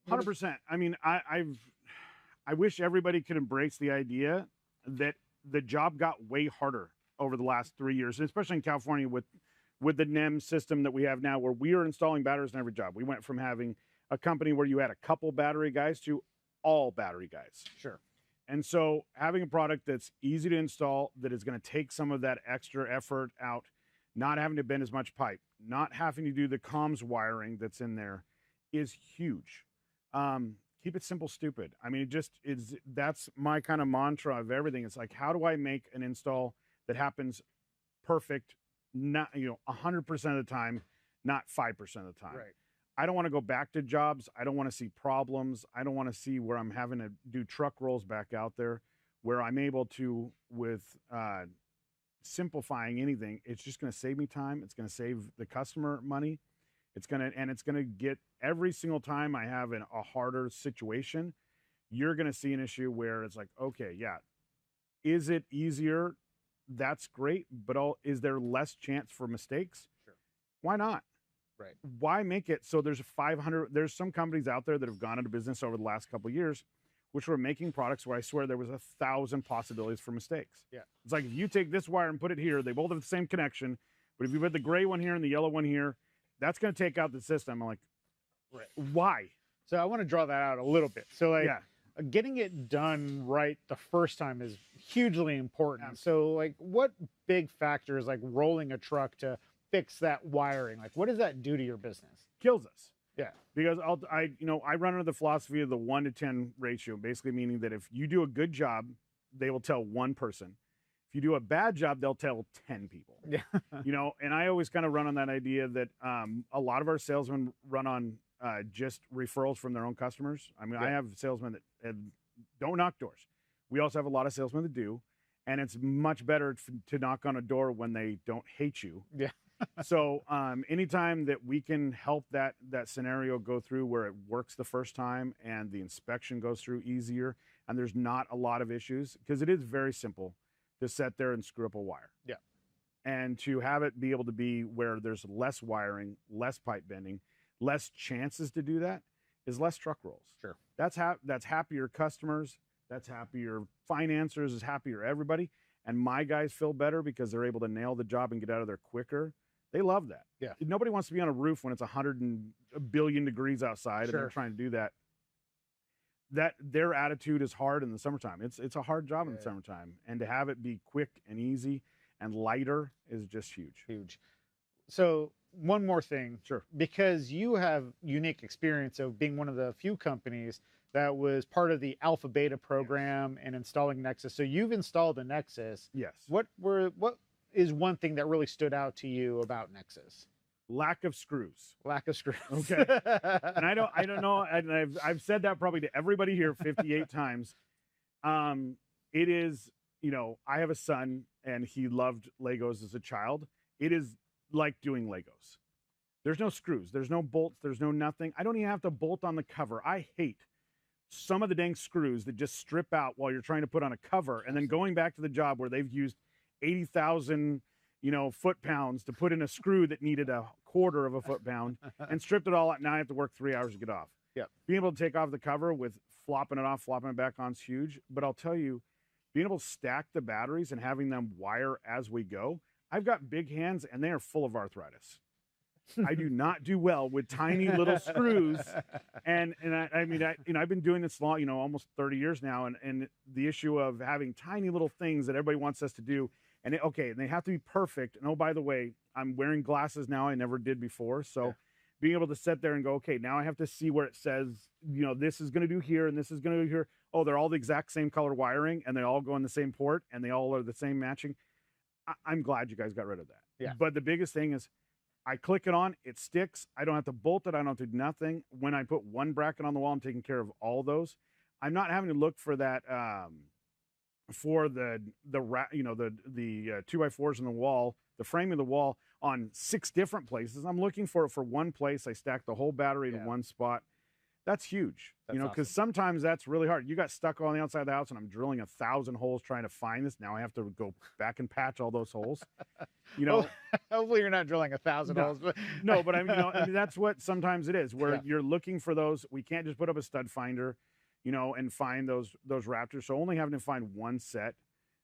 100%. I mean, I wish everybody could embrace the idea that the job got way harder over the last 3 years, especially in California with the NEM system that we have now, where we are installing batteries in every job. We went from having a company where you had a couple battery guys to all battery guys.
Sure.
And so having a product that's easy to install, that is going to take some of that extra effort out, not having to bend as much pipe, not having to do the comms wiring that's in there, is huge. Keep it simple, stupid. I mean, it just is. That's my kind of mantra of everything. It's like, how do I make an install that happens perfect, not 100% of the time, not 5% of the time.
Right.
I don't want to go back to jobs. I don't want to see problems. I don't want to see where I'm having to do truck rolls back out there, where I'm able to, with simplifying anything, it's just going to save me time. It's going to save the customer money. It's going to get, every single time I have a harder situation, you're going to see an issue where it's like, okay, yeah, is it easier? That's great, but is there less chance for mistakes?
Sure.
Why not?
Right.
Why make it so there's there's some companies out there that have gone into business over the last couple of years, which were making products where I swear there was 1,000 possibilities for mistakes.
Yeah.
It's like, if you take this wire and put it here, they both have the same connection, but if you put the gray one here and the yellow one here, that's going to take out the system. I'm like,
Right.
why?
So I want to draw that out a little bit. So like,
Yeah.
getting it done right the first time is hugely important. So like, what big factors, like rolling a truck to fix that wiring, like what does that do to your business?
Kills us.
Yeah.
Because I run under the philosophy of the 1 to 10 ratio, basically meaning that if you do a good job, they will tell one person. If you do a bad job, they'll tell 10 people.
Yeah.
And I always kind of run on that idea that a lot of our salesmen run on just referrals from their own customers. I mean, I have salesmen that don't knock doors. We also have a lot of salesmen that do, and it's much better to knock on a door when they don't hate you.
Yeah.
So anytime that we can help that scenario go through where it works the first time and the inspection goes through easier and there's not a lot of issues, because it is very simple to sit there and screw up a wire.
Yeah.
And to have it be able to be where there's less wiring, less pipe bending, less chances to do that, is less truck rolls.
Sure.
That's happier customers, that's happier financiers, is happier everybody. And my guys feel better because they're able to nail the job and get out of there quicker. They love that.
Yeah.
Nobody wants to be on a roof when it's 100 billion degrees outside and they're trying to do that. That their attitude is hard in the summertime. It's a hard job in the summertime. And to have it be quick and easy and lighter is just huge.
Huge. So one more thing.
Sure.
Because you have unique experience of being one of the few companies that was part of the Alpha Beta program and installing Nexis. So you've installed a Nexis.
Yes.
What is one thing that really stood out to you about Nexis?
Lack of screws.
Lack of screws.
Okay. And I don't know. And I've said that probably to everybody here 58 times. It is, I have a son and he loved Legos as a child. It is like doing Legos. There's no screws. There's no bolts. There's no nothing. I don't even have to bolt on the cover. I hate some of the dang screws that just strip out while you're trying to put on a cover and then going back to the job where they've used 80,000 foot-pounds to put in a screw that needed a quarter of a foot-pound and stripped it all out. Now I have to work 3 hours to get off.
Yeah.
Being able to take off the cover with flopping it off, flopping it back on is huge. But I'll tell you, being able to stack the batteries and having them wire as we go, I've got big hands and they are full of arthritis. I do not do well with tiny little screws. And I mean, I've been doing this long, almost 30 years now. And the issue of having tiny little things that everybody wants us to do. And they have to be perfect. And oh, by the way, I'm wearing glasses now. I never did before. So being able to sit there and go, okay, now I have to see where it says, this is going to do here and this is going to do here. Oh, they're all the exact same color wiring and they all go in the same port and they all are the same matching. I'm glad you guys got rid of that.
Yeah.
But the biggest thing is I click it on, it sticks. I don't have to bolt it. I don't have to do nothing. When I put one bracket on the wall, I'm taking care of all those. I'm not having to look for that, for the 2x4s in the wall, the frame of the wall on 6 different places. I'm looking for it for one place. I stack the whole battery in one spot. That's huge,
That's
because sometimes that's really hard. You got stuck on the outside of the house and I'm drilling 1,000 holes trying to find this. Now I have to go back and patch all those holes.
Hopefully you're not drilling 1,000 holes. But
No, but I mean, that's what sometimes it is, where
Yeah.
you're looking for those. We can't just put up a stud finder, and find those raptors. So only having to find one set,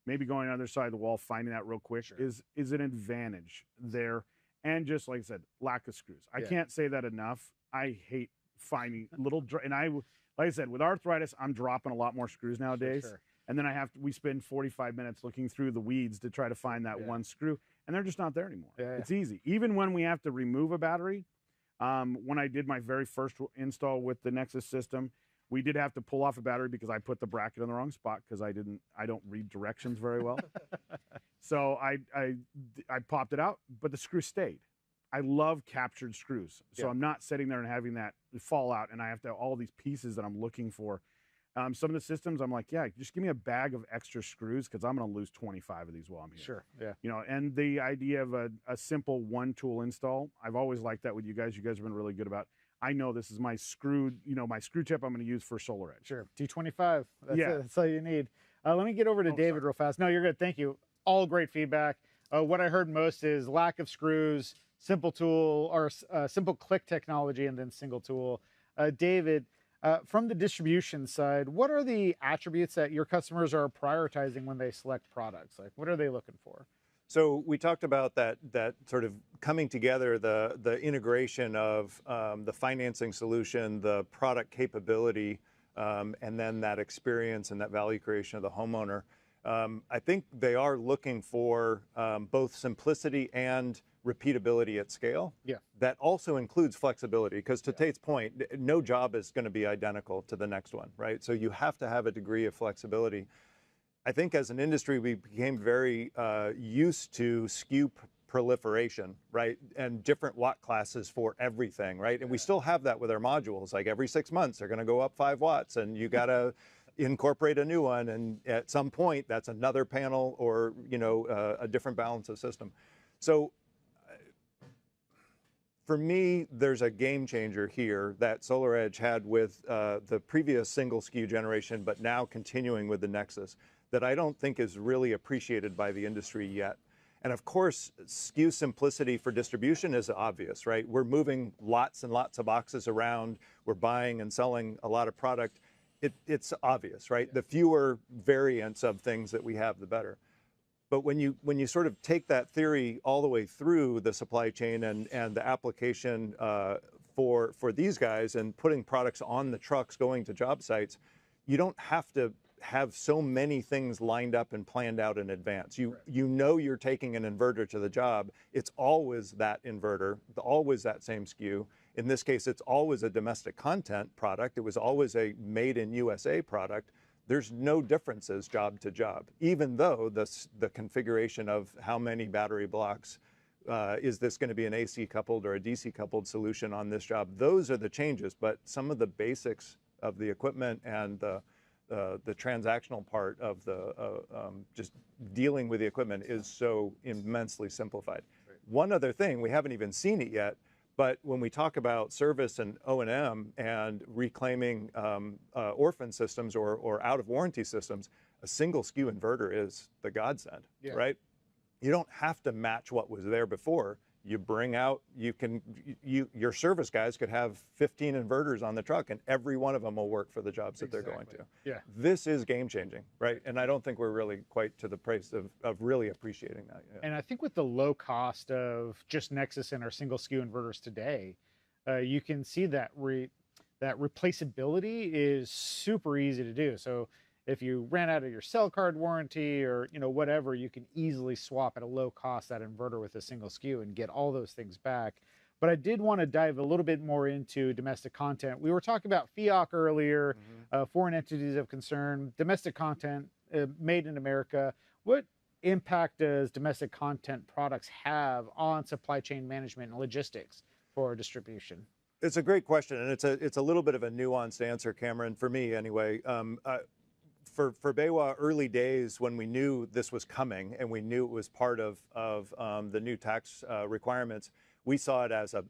maybe going on the other side of the wall, finding that real quick is an advantage there. And just like I said, lack of screws. I can't say that enough. I hate finding like I said, with arthritis, I'm dropping a lot more screws nowadays.
Sure.
And then we spend 45 minutes looking through the weeds to try to find that one screw, and they're just not there anymore.
Yeah, yeah.
It's easy. Even when we have to remove a battery, when I did my very first install with the Nexis system, we did have to pull off a battery because I put the bracket in the wrong spot because I don't read directions very well. So I popped it out, but the screw stayed. I love captured screws. So I'm not sitting there and having that fall out and I have to have all these pieces that I'm looking for. Some of the systems I'm like, yeah, just give me a bag of extra screws because I'm going to lose 25 of these while I'm here.
Sure. Yeah.
And the idea of a simple one tool install, I've always liked that with you guys. You guys have been really good about. I know this is my screw, my screw tip I'm going to use for SolarEdge.
Sure. T25. That's
Yeah.
it. That's all you need. Let me get over to David real fast. No, you're good. Thank you. All great feedback. What I heard most is lack of screws, simple tool or simple click technology, and then single tool. David, from the distribution side, what are the attributes that your customers are prioritizing when they select products? Like, what are they looking for?
So we talked about that sort of coming together, the integration of the financing solution, the product capability, and then that experience and that value creation of the homeowner. I think they are looking for both simplicity and repeatability at scale.
Yeah.
That also includes flexibility, because to Tate's point, no job is going to be identical to the next one, right? So you have to have a degree of flexibility. I think as an industry, we became very used to SKU proliferation, right? And different watt classes for everything, right? And we still have that with our modules. Like every 6 months, they're going to go up 5 watts and you got to incorporate a new one. And at some point, that's another panel or, a different balance of system. So for me, there's a game changer here that SolarEdge had with the previous single SKU generation, but now continuing with the Nexis, that I don't think is really appreciated by the industry yet. And of course, SKU simplicity for distribution is obvious, right? We're moving lots and lots of boxes around. We're buying and selling a lot of product. It's obvious, right? The fewer variants of things that we have, the better. But when you sort of take that theory all the way through the supply chain and the application for these guys and putting products on the trucks going to job sites, you don't have to have so many things lined up and planned out in advance. You know you're taking an inverter to the job. It's always that inverter, always that same SKU. In this case, it's always a domestic content product. It was always a made in USA product. There's no differences job to job, even though the configuration of how many battery blocks, is this going to be an AC coupled or a DC coupled solution on this job? Those are the changes, but some of the basics of the equipment and the transactional part of just dealing with the equipment is so immensely simplified. Right. One other thing, we haven't even seen it yet, but when we talk about service and O&M and reclaiming orphan systems or out of warranty systems, a single SKU inverter is the godsend, right? You don't have to match what was there before. You bring out, your service guys could have 15 inverters on the truck and every one of them will work for the jobs that they're going to.
Yeah.
This is game changing, right? And I don't think we're really quite to the place of really appreciating that yet.
And I think with the low cost of just Nexis and our single SKU inverters today, you can see that that replaceability is super easy to do. So if you ran out of your cell card warranty or whatever, you can easily swap at a low cost that inverter with a single SKU and get all those things back. But I did want to dive a little bit more into domestic content. We were talking about FIOC earlier, foreign entities of concern, domestic content made in America. What impact does domestic content products have on supply chain management and logistics for distribution?
It's a great question, and it's a little bit of a nuanced answer, Cameron, for me anyway. For BayWa, early days when we knew this was coming and we knew it was part of the new tax requirements, we saw it as a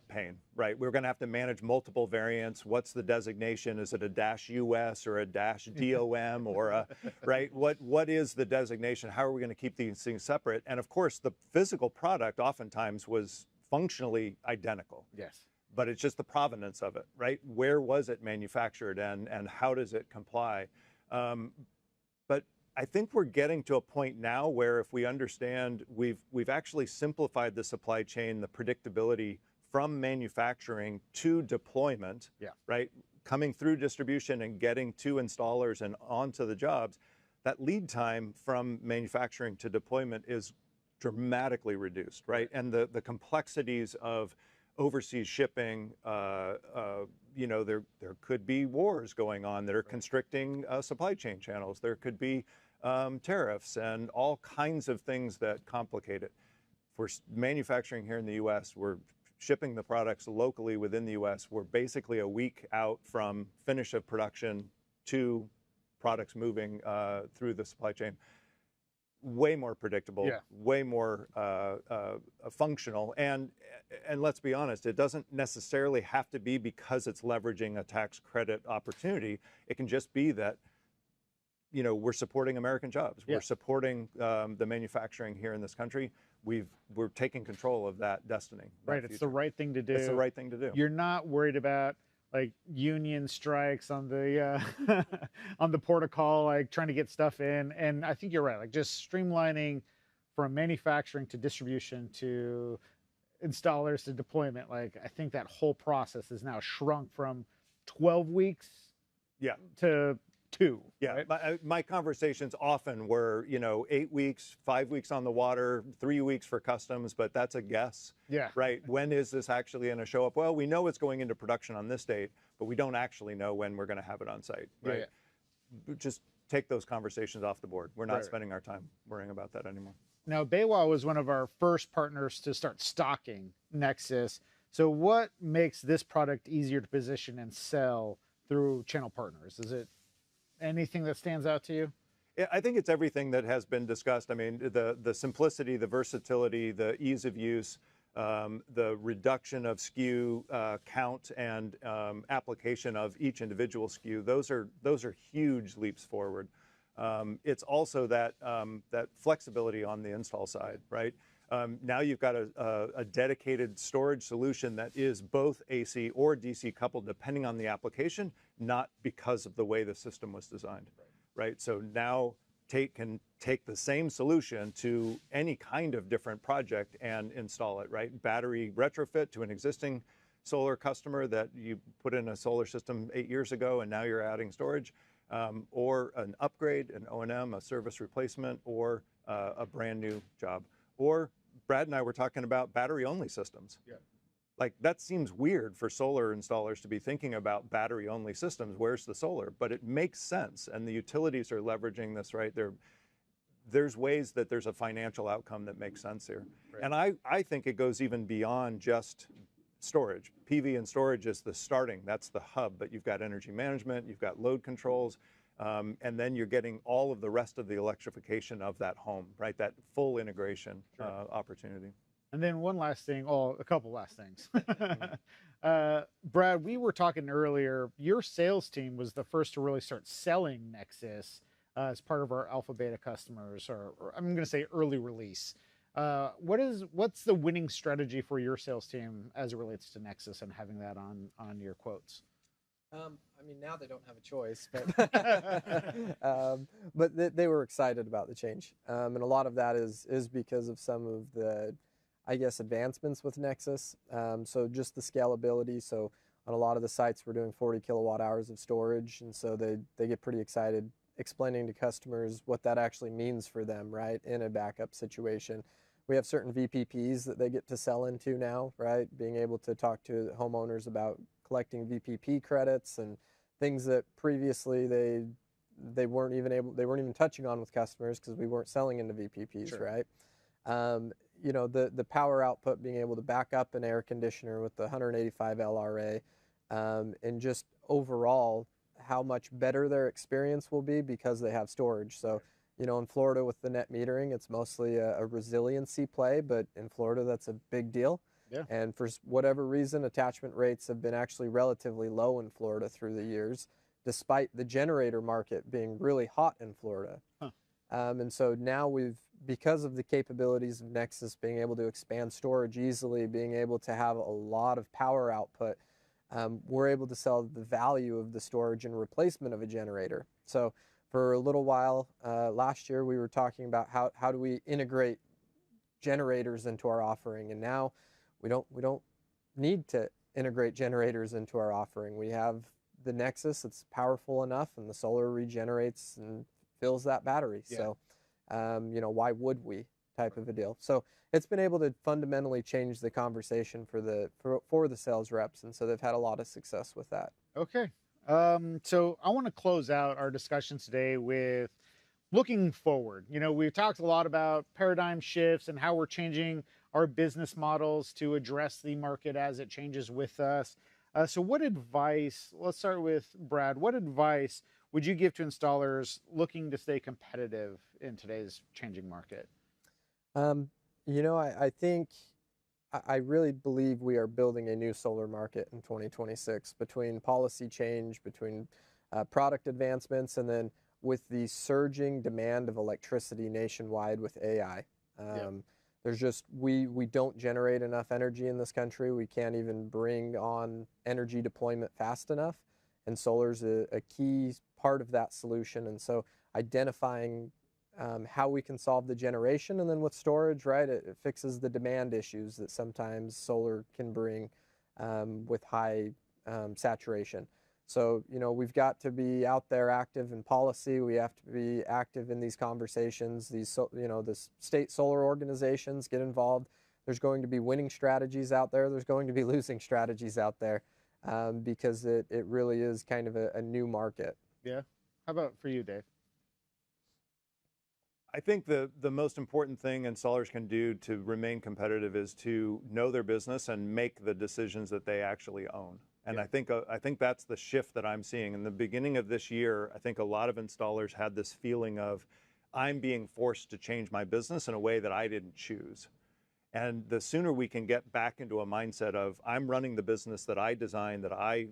pain, right? We're going to have to manage multiple variants. What's the designation? Is it a -US or a -DOM or a, right? What is the designation? How are we going to keep these things separate? And of course, the physical product oftentimes was functionally identical.
Yes.
But it's just the provenance of it, right? Where was it manufactured and how does it comply? But I think we're getting to a point now where if we understand we've actually simplified the supply chain, the predictability from manufacturing to deployment, right? Coming through distribution and getting to installers and onto the jobs, that lead time from manufacturing to deployment is dramatically reduced, right? And the complexities of overseas shipping, you know, there could be wars going on that are constricting supply chain channels. There could be tariffs and all kinds of things that complicate it. For manufacturing here in the U.S., we're shipping the products locally within the U.S. We're basically a week out from finish of production to products moving through the supply chain. Way more predictable, way more functional, and let's be honest, it doesn't necessarily have to be because it's leveraging a tax credit opportunity. It can just be that, you know, we're supporting American jobs. We're supporting the manufacturing here in this country. We're taking control of that destiny.
Right, it's the right thing to do.
It's the right thing to do.
You're not worried about like union strikes on the on the port of call, like trying to get stuff in. And I think you're right, like just streamlining from manufacturing to distribution to installers to deployment. Like I think that whole process is now shrunk from 12 weeks to 2.
Yeah,
right?
my conversations often were, you know, 8 weeks, 5 weeks on the water, 3 weeks for customs, but that's a guess.
Yeah.
Right. When is this actually going to show up? Well, we know it's going into production on this date, but we don't actually know when we're going to have it on site. Right. Just take those conversations off the board. We're not spending our time worrying about that anymore.
Now, Baywa was one of our first partners to start stocking Nexis. So what makes this product easier to position and sell through channel partners? Is it anything that stands out to you?
Yeah, I think it's everything that has been discussed. I mean, the simplicity, the versatility, the ease of use, the reduction of SKU count and application of each individual SKU. Those are huge leaps forward. It's also that flexibility on the install side, right? Now you've got a dedicated storage solution that is both AC or DC coupled, depending on the application, not because of the way the system was designed, right? So now can take the same solution to any kind of different project and install it, right? Battery retrofit to an existing solar customer that you put in a solar system 8 years ago and now you're adding storage, or an upgrade, an O&M, a service replacement, or a brand new job. Or Brad and I were talking about battery-only systems. Yeah. Like that seems weird for solar installers to be thinking about battery-only systems. Where's the solar? But it makes sense, and the utilities are leveraging this, right? There's ways that there's a financial outcome that makes sense here. Right. And I think it goes even beyond just storage. PV and storage is the starting, that's the hub, but you've got energy management, you've got load controls, and then you're getting all of the rest of the electrification of that home, right? That full integration opportunity.
And then one last thing, a couple last things. Brad, we were talking earlier, your sales team was the first to really start selling Nexis as part of our alpha beta customers, or I'm going to say early release. What's the winning strategy for your sales team as it relates to Nexis and having that on your quotes?
I mean, now they don't have a choice, but they were excited about the change, and a lot of that is because of some of the, I guess, advancements with Nexis. So just the scalability. So on a lot of the sites, we're doing 40 kilowatt hours of storage, and so they get pretty excited explaining to customers what that actually means for them, right, in a backup situation. We have certain VPPs that they get to sell into now, right, being able to talk to homeowners about collecting VPP credits and things that previously they weren't even touching on with customers because we weren't selling into VPPs, right? You know, the power output, being able to back up an air conditioner with the 185 LRA, and just overall how much better their experience will be because they have storage. So, you know, in Florida with the net metering, it's mostly a resiliency play, but in Florida that's a big deal.
Yeah.
And for whatever reason, attachment rates have been actually relatively low in Florida through the years, despite the generator market being really hot in Florida.
Huh.
And so now because of the capabilities of Nexis, being able to expand storage easily, being able to have a lot of power output, we're able to sell the value of the storage and replacement of a generator. So for a little while last year, we were talking about how do we integrate generators into our offering, and now we don't need to integrate generators into our offering. We have the Nexis, it's powerful enough, and the solar regenerates and fills that battery.
Yeah.
So, why would we, type of a deal. So it's been able to fundamentally change the conversation for the sales reps, and so they've had a lot of success with that.
Okay. So I want to close out our discussion today with looking forward. We've talked a lot about paradigm shifts and how we're changing our business models to address the market as it changes with us. So what advice, let's start with Brad, what advice would you give to installers looking to stay competitive in today's changing market?
I think I really believe we are building a new solar market in 2026 between policy change, between product advancements, and then with the surging demand of electricity nationwide with AI. There's just, we don't generate enough energy in this country. We can't even bring on energy deployment fast enough. And solar's a key part of that solution. And so identifying how we can solve the generation, and then with storage, right, it fixes the demand issues that sometimes solar can bring with high saturation. So, we've got to be out there active in policy. We have to be active in these conversations. The state solar organizations get involved. There's going to be winning strategies out there. There's going to be losing strategies out there because it really is kind of a new market.
Yeah. How about for you, Dave?
I think the most important thing installers can do to remain competitive is to know their business and make the decisions that they actually own. And I think that's the shift that I'm seeing. In the beginning of this year, I think a lot of installers had this feeling of, I'm being forced to change my business in a way that I didn't choose. And the sooner we can get back into a mindset of, I'm running the business that I designed, that I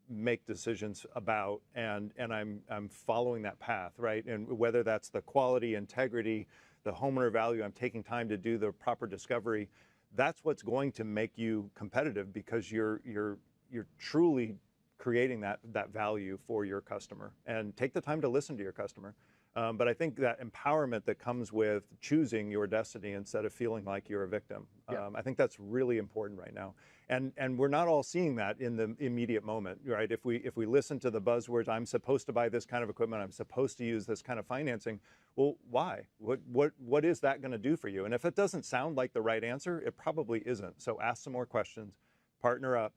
make decisions about, and I'm following that path, right? And whether that's the quality, integrity, the homeowner value, I'm taking time to do the proper discovery, that's what's going to make you competitive, because you're truly creating that value for your customer. And take the time to listen to your customer. But I think that empowerment that comes with choosing your destiny instead of feeling like you're a victim, I think that's really important right now. And we're not all seeing that in the immediate moment, right? If we listen to the buzzwords, I'm supposed to buy this kind of equipment, I'm supposed to use this kind of financing, well, why? What is that going to do for you? And if it doesn't sound like the right answer, it probably isn't. So ask some more questions, partner up,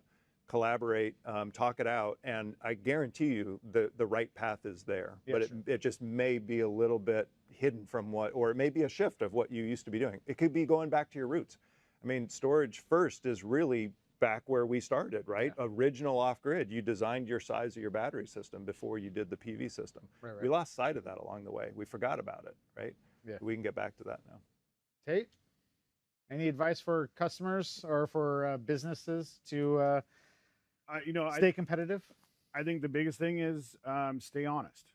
collaborate, talk it out, and I guarantee you the right path is there.
Yeah,
but it just may be a little bit hidden from or it may be a shift of what you used to be doing. It could be going back to your roots. I mean, storage first is really back where we started, right? Yeah. Original off-grid. You designed your size of your battery system before you did the PV system.
Right.
We lost sight of that along the way. We forgot about it, right?
Yeah.
We can get back to that now.
Tate, any advice for customers or for businesses to stay competitive?
I think the biggest thing is stay honest.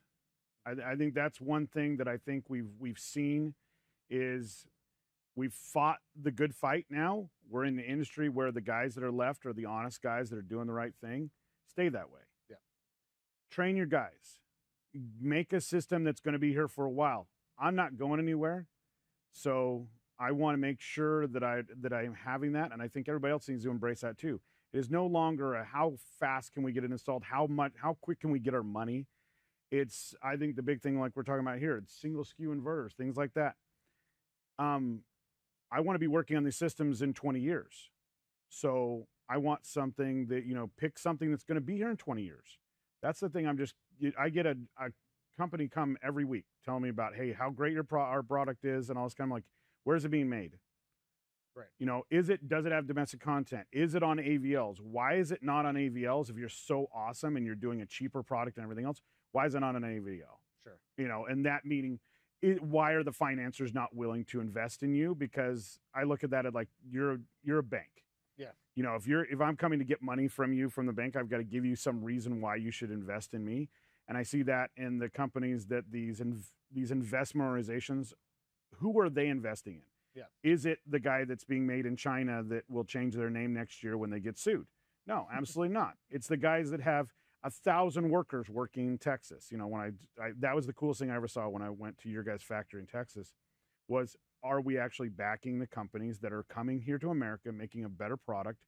I think that's one thing that I think we've seen is we've fought the good fight now. We're in the industry where the guys that are left are the honest guys that are doing the right thing. Stay that way.
Yeah.
Train your guys. Make a system that's going to be here for a while. I'm not going anywhere, so I want to make sure that I'm having that, and I think everybody else needs to embrace that too. It is no longer a how fast can we get it installed, how quick can we get our money. It's, I think the big thing like we're talking about here, it's single skew inverters, things like that. I want to be working on these systems in 20 years. So I want something that, pick something that's going to be here in 20 years. That's the thing. I get a company come every week telling me about, hey, how great our product is and all this kind of like, where's it being made? Right. Does it have domestic content? Is it on AVLs? Why is it not on AVLs if you're so awesome and you're doing a cheaper product and everything else? Why is it not on an AVL?
Sure.
And that meaning, why are the financiers not willing to invest in you? Because I look at that at like, you're a bank. Yeah. You know, if I'm coming to get money from you from the bank, I've got to give you some reason why you should invest in me. And I see that in the companies that these investment organizations, who are they investing in? Yeah. Is it the guy that's being made in China that will change their name next year when they get sued? No, absolutely not. It's the guys that have 1,000 workers working in Texas. You know, when that was the coolest thing I ever saw when I went to your guys' factory in Texas, was are we actually backing the companies that are coming here to America, making a better product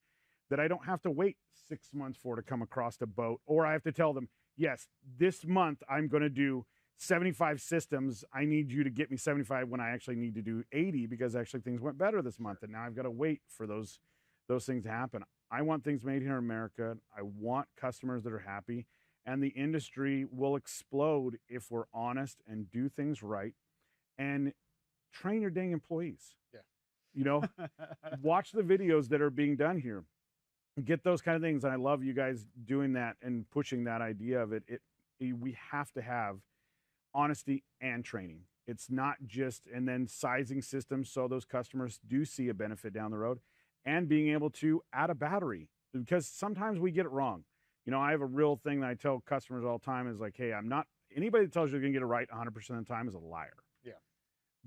that I don't have to wait 6 months for to come across the boat, or I have to tell them, yes, this month I'm going to do 75 systems. I need you to get me 75 when I actually need to do 80 because actually things went better this month. And now I've got to wait for those things to happen. I want things made here in America. I want customers that are happy, and the industry will explode if we're honest and do things right and train your dang employees. Yeah. You know, watch the videos that are being done here. Get those kind of things. And I love you guys doing that and pushing that idea of it. We have to have honesty and training. It's not just, and then sizing systems so those customers do see a benefit down the road, and being able to add a battery, because sometimes we get it wrong. You know, I have a real thing that I tell customers all the time is like, hey, anybody that tells you they're gonna get it right 100% of the time is a liar. Yeah.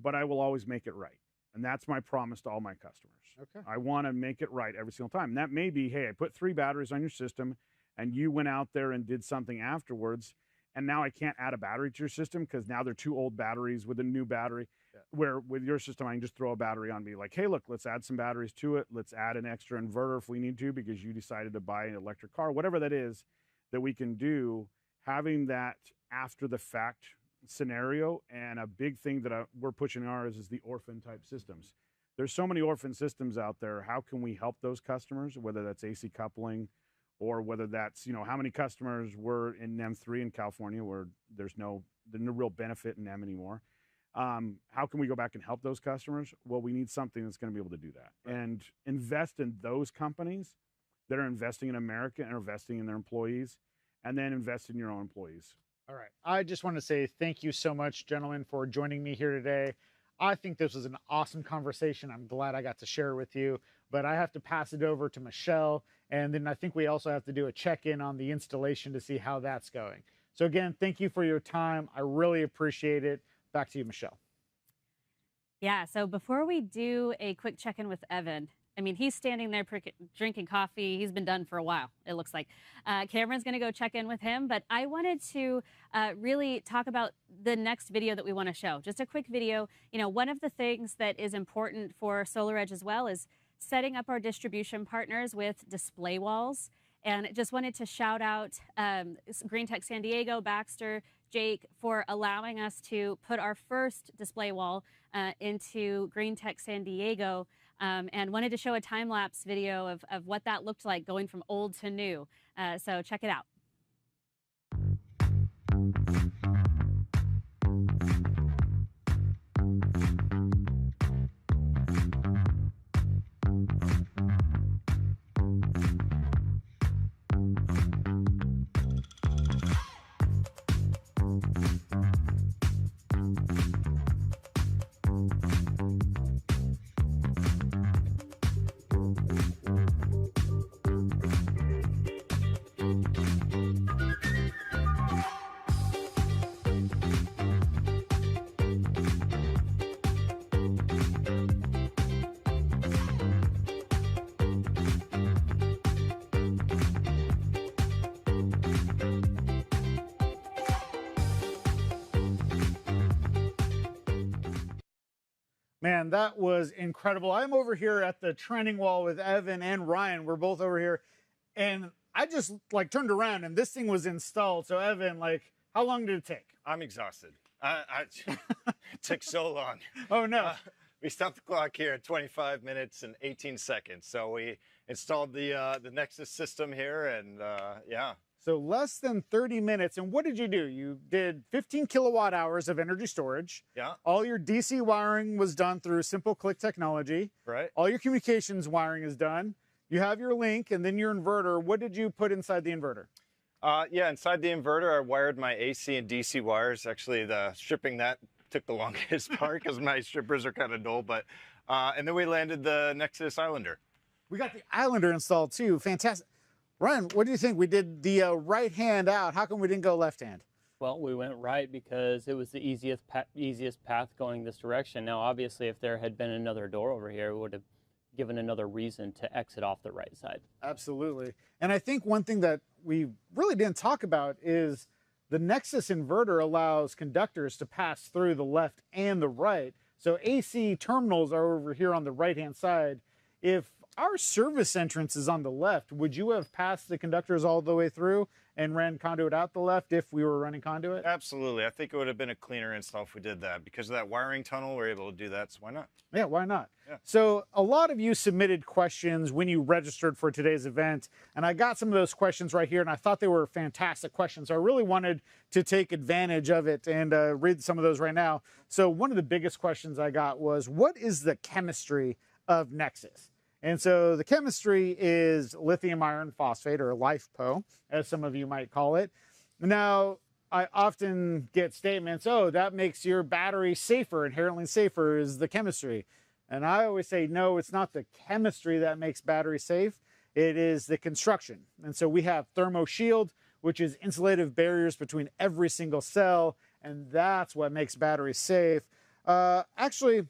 But I will always make it right. And that's my promise to all my customers. Okay. I want to make it right every single time. And that may be, hey, I put 3 batteries on your system and you went out there and did something afterwards, and now I can't add a battery to your system because now they're 2 old batteries with a new battery. Yeah. Where with your system, I can just throw a battery on, and be like, hey, look, let's add some batteries to it. Let's add an extra inverter if we need to because you decided to buy an electric car, whatever that is that we can do. Having that after the fact scenario, and a big thing that we're pushing ours is the orphan type systems. There's so many orphan systems out there. How can we help those customers, whether that's AC coupling or whether that's, you know, how many customers were in NEM3 in California where there's no real benefit in NEM anymore. How can we go back and help those customers? Well, we need something that's going to be able to do that. Right. And invest in those companies that are investing in America and are investing in their employees, and then invest in your own employees.
All right. I just want to say thank you so much, gentlemen, for joining me here today. I think this was an awesome conversation. I'm glad I got to share it with you, but I have to pass it over to Michelle. And then I think we also have to do a check-in on the installation to see how that's going. So again, thank you for your time. I really appreciate it. Back to you, Michelle.
Yeah, so before we do a quick check-in with Evan, I mean, he's standing there drinking coffee. He's been done for a while, it looks like. Cameron's going to go check in with him, but I wanted to really talk about the next video that we want to show. Just a quick video. You know, one of the things that is important for SolarEdge as well is setting up our distribution partners with display walls. And just wanted to shout out Green Tech San Diego, Baxter, Jake, for allowing us to put our first display wall into Green Tech San Diego. And wanted to show a time-lapse video of what that looked like going from old to new. So check it out.
Man, that was incredible. I'm over here at the training wall with Evan and Ryan. We're both over here. And I just like turned around and this thing was installed. So Evan, like, how long did it take?
I'm exhausted. It took so long.
Oh no.
We stopped the clock here at 25 minutes and 18 seconds. So we installed the Nexis system here, and yeah.
So less than 30 minutes. And what did you do? You did 15 kilowatt hours of energy storage.
Yeah.
All your DC wiring was done through Simple Click technology.
Right.
All your communications wiring is done. You have your link and then your inverter. What did you put inside the inverter?
Yeah, inside the inverter, I wired my AC and DC wires. Actually, the stripping that took the longest part because my strippers are kind of dull. But and then we landed the Nexis Islander.
We got the Islander installed too. Fantastic. Ryan, what do you think? We did the right hand out. How come we didn't go left hand?
Well, we went right because it was the easiest path going this direction. Now, obviously, if there had been another door over here, it would have given another reason to exit off the right side.
Absolutely. And I think one thing that we really didn't talk about is the Nexis inverter allows conductors to pass through the left and the right. So AC terminals are over here on the right-hand side. If our service entrance is on the left, would you have passed the conductors all the way through and ran conduit out the left if we were running conduit?
Absolutely. I think it would have been a cleaner install if we did that. Because of that wiring tunnel, we're able to do that, so why not?
Yeah, why not?
Yeah.
So a lot of you submitted questions when you registered for today's event, and I got some of those questions right here, and I thought they were fantastic questions. So I really wanted to take advantage of it and read some of those right now. So one of the biggest questions I got was, what is the chemistry of Nexis? And so the chemistry is lithium iron phosphate, or LiFePO, as some of you might call it. Now, I often get statements, oh, that makes your battery safer, inherently safer is the chemistry. And I always say, no, it's not the chemistry that makes battery safe. It is the construction. And so we have ThermoShield, which is insulative barriers between every single cell, and that's what makes batteries safe. Actually,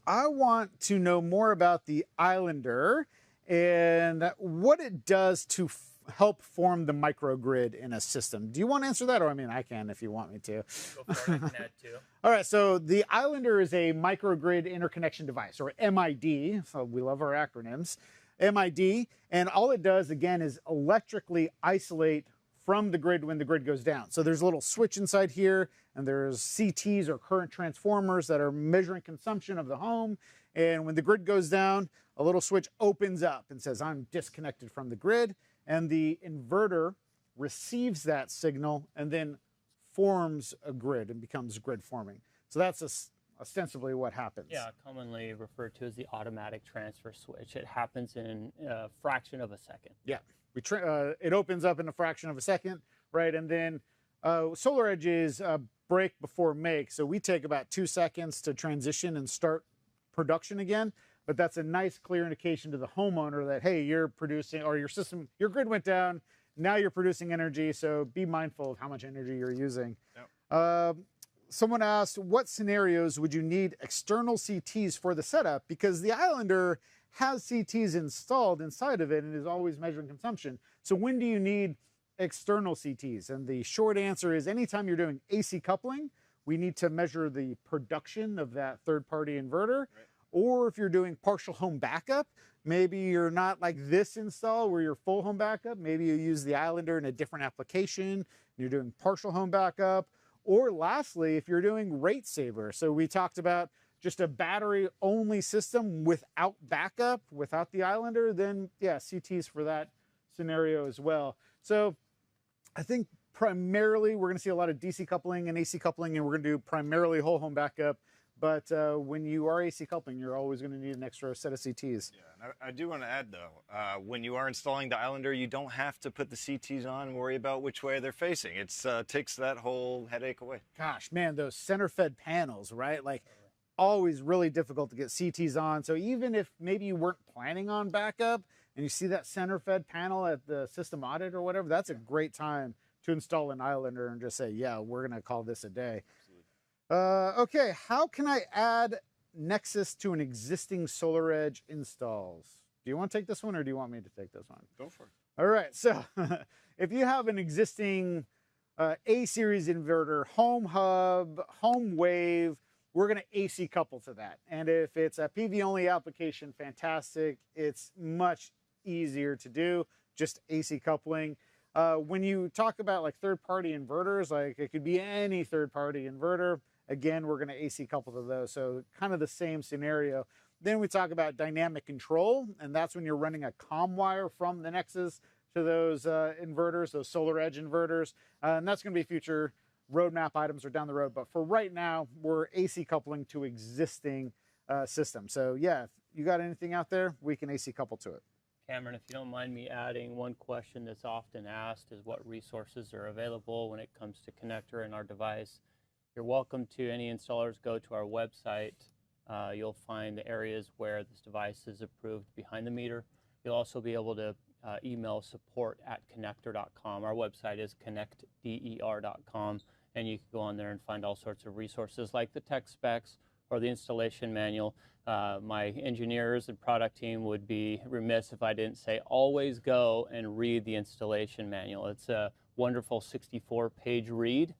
I want to know more about the Islander and what it does to help form the microgrid in a system. Do you want to answer that? Or I mean, I can if you want me to.
Go for it, I can add too.
All right, so the Islander is a microgrid interconnection device, or MID. So we love our acronyms. MID, and all it does, again, is electrically isolate from the grid when the grid goes down. So there's a little switch inside here, and there's CTs, or current transformers, that are measuring consumption of the home. And when the grid goes down, a little switch opens up and says, I'm disconnected from the grid. And the inverter receives that signal and then forms a grid and becomes grid forming. So that's ostensibly what happens.
Yeah, commonly referred to as the automatic transfer switch. It happens in a fraction of a second.
Yeah, it opens up in a fraction of a second, right? And then SolarEdge is break before make. So we take about 2 seconds to transition and start production again. But that's a nice, clear indication to the homeowner that, hey, you're producing, or your system, your grid went down, now you're producing energy, so be mindful of how much energy you're using. Yep. Someone asked, what scenarios would you need external CTs for the setup? Because the Islander has CTs installed inside of it and is always measuring consumption. So when do you need external CTs? And the short answer is anytime you're doing AC coupling, we need to measure the production of that third-party inverter. Right. Or if you're doing partial home backup, maybe you're not like this install where you're full home backup. Maybe you use the Islander in a different application. You're doing partial home backup. Or lastly, if you're doing rate saver. So we talked about just a battery only system without backup, without the Islander, then yeah, CTs for that scenario as well. So I think primarily we're going to see a lot of DC coupling and AC coupling, and we're going to do primarily whole home backup. But when you are AC coupling, you're always going to need an extra set of CTs.
Yeah, and I do want to add, though, when you are installing the Islander, you don't have to put the CTs on and worry about which way they're facing. It takes that whole headache away.
Gosh, man, those center-fed panels, right? Like, always really difficult to get CTs on. So even if maybe you weren't planning on backup and you see that center-fed panel at the system audit or whatever, that's a great time to install an Islander and just say, yeah, we're going to call this a day. Okay, how can I add Nexis to an existing SolarEdge installs? Do you want to take this one or do you want me to take this one?
Go for it.
All right, so if you have an existing A-series inverter, home hub, home wave, we're going to AC couple to that. And if it's a PV-only application, fantastic. It's much easier to do, just AC coupling. When you talk about like third-party inverters, like it could be any third-party inverter, again, we're going to AC couple to those. So kind of the same scenario. Then we talk about dynamic control, and that's when you're running a COM wire from the Nexis to those inverters, those SolarEdge inverters. And that's going to be future roadmap items or down the road. But for right now, we're AC coupling to existing systems. So yeah, if you got anything out there, we can AC couple to it.
Cameron, if you don't mind me adding, one question that's often asked is what resources are available when it comes to connector in our device. You're welcome to, any installers, go to our website You'll find the areas where this device is approved behind the meter. You'll also be able to email support@connector.com. Our website is connectder.com, and you can go on there and find all sorts of resources like the tech specs or the installation manual. My engineers and product team would be remiss if I didn't say always go and read the installation manual. It's a wonderful 64-page read,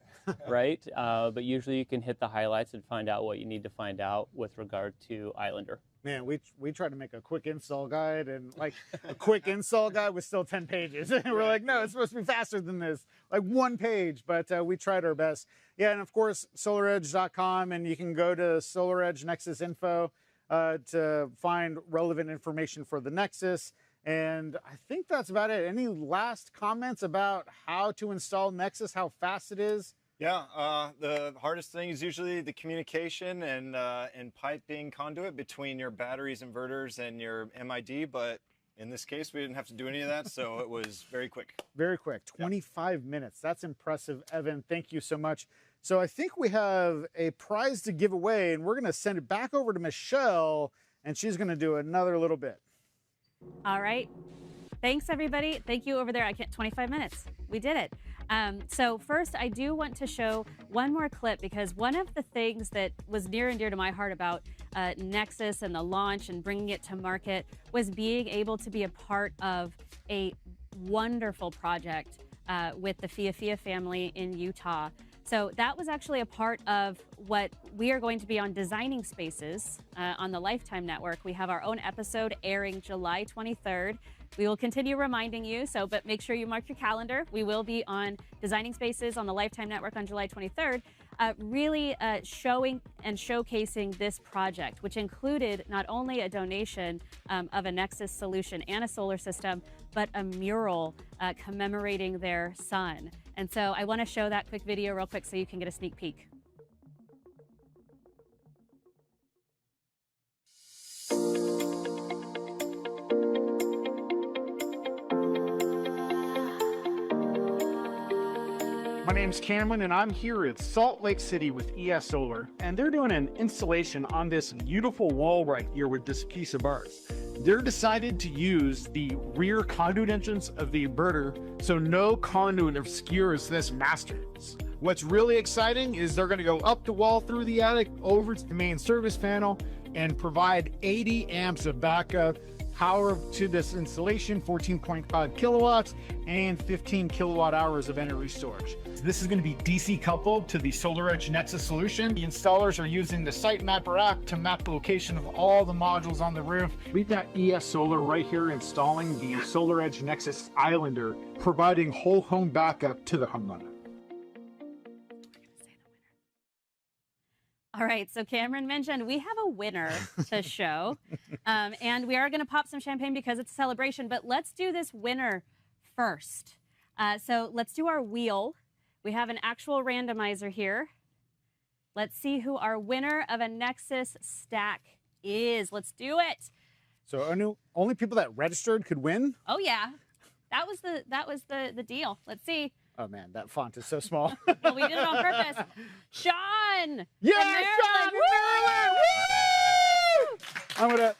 right? But usually you can hit the highlights and find out what you need to find out with regard to Islander.
Man, we tried to make a quick install guide, and like a quick install guide was still 10 pages. And we're like, no, it's supposed to be faster than this, like 1 page, but we tried our best. Yeah, and of course, SolarEdge.com, and you can go to SolarEdge Nexis info to find relevant information for the Nexus. And I think that's about it. Any last comments about how to install Nexis, how fast it is?
Yeah, the hardest thing is usually the communication and piping conduit between your batteries, inverters, and your MID. But in this case, we didn't have to do any of that, so it was very quick.
Very quick, 25 minutes. That's impressive, Evan. Thank you so much. So I think we have a prize to give away, and we're going to send it back over to Michelle, and she's going to do another little bit.
All right. Thanks, everybody. Thank you over there. I can't, 25 minutes. We did it. So first, I do want to show one more clip, because one of the things that was near and dear to my heart about Nexis and the launch and bringing it to market was being able to be a part of a wonderful project with the Fia family in Utah. So that was actually a part of what we are going to be on Designing Spaces on the Lifetime Network. We have our own episode airing July 23rd. We will continue reminding you, but make sure you mark your calendar. We will be on Designing Spaces on the Lifetime Network on July 23rd, really showing and showcasing this project, which included not only a donation of a Nexis solution and a solar system, but a mural commemorating their son. And so I want to show that quick video real quick so you can get a sneak peek.
My name's Cameron, and I'm here at Salt Lake City with ES Solar, and they're doing an installation on this beautiful wall right here with this piece of art. They're decided to use the rear conduit entrance of the inverter, so no conduit obscures this masterpiece. What's really exciting is they're going to go up the wall through the attic over to the main service panel and provide 80 amps of backup power to this installation, 14.5 kilowatts and 15 kilowatt hours of energy storage. This is going to be DC coupled to the SolarEdge Nexis solution. The installers are using the Site Mapper app to map the location of all the modules on the roof. We've got ES Solar right here installing the SolarEdge Nexis Islander, providing whole home backup to the homeowner.
All right, so Cameron mentioned we have a winner to show, and we are going to pop some champagne because it's a celebration, but let's do this winner first. So let's do our wheel. We have an actual randomizer here. Let's see who our winner of a Nexis stack is. Let's do it.
So only people that registered could win?
Oh yeah, that was the deal. Let's see.
Oh man, that font is so small.
Well, we did it on purpose. Sean!
Yeah, Sean! Woo! I'm gonna...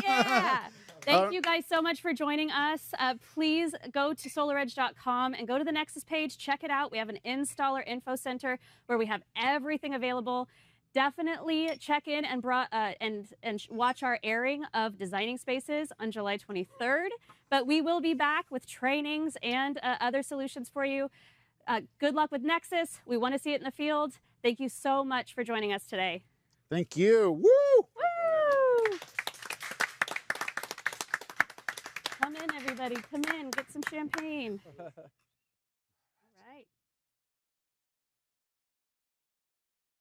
Yeah! Thank you guys so much for joining us. Please go to SolarEdge.com and go to the Nexis page. Check it out. We have an installer info center where we have everything available. Definitely check in and watch our airing of Designing Spaces on July 23rd. But we will be back with trainings and other solutions for you. Good luck with Nexis. We want to see it in the field. Thank you so much for joining us today.
Thank you. Woo!
Woo! Come in, everybody. Come in. Get some champagne.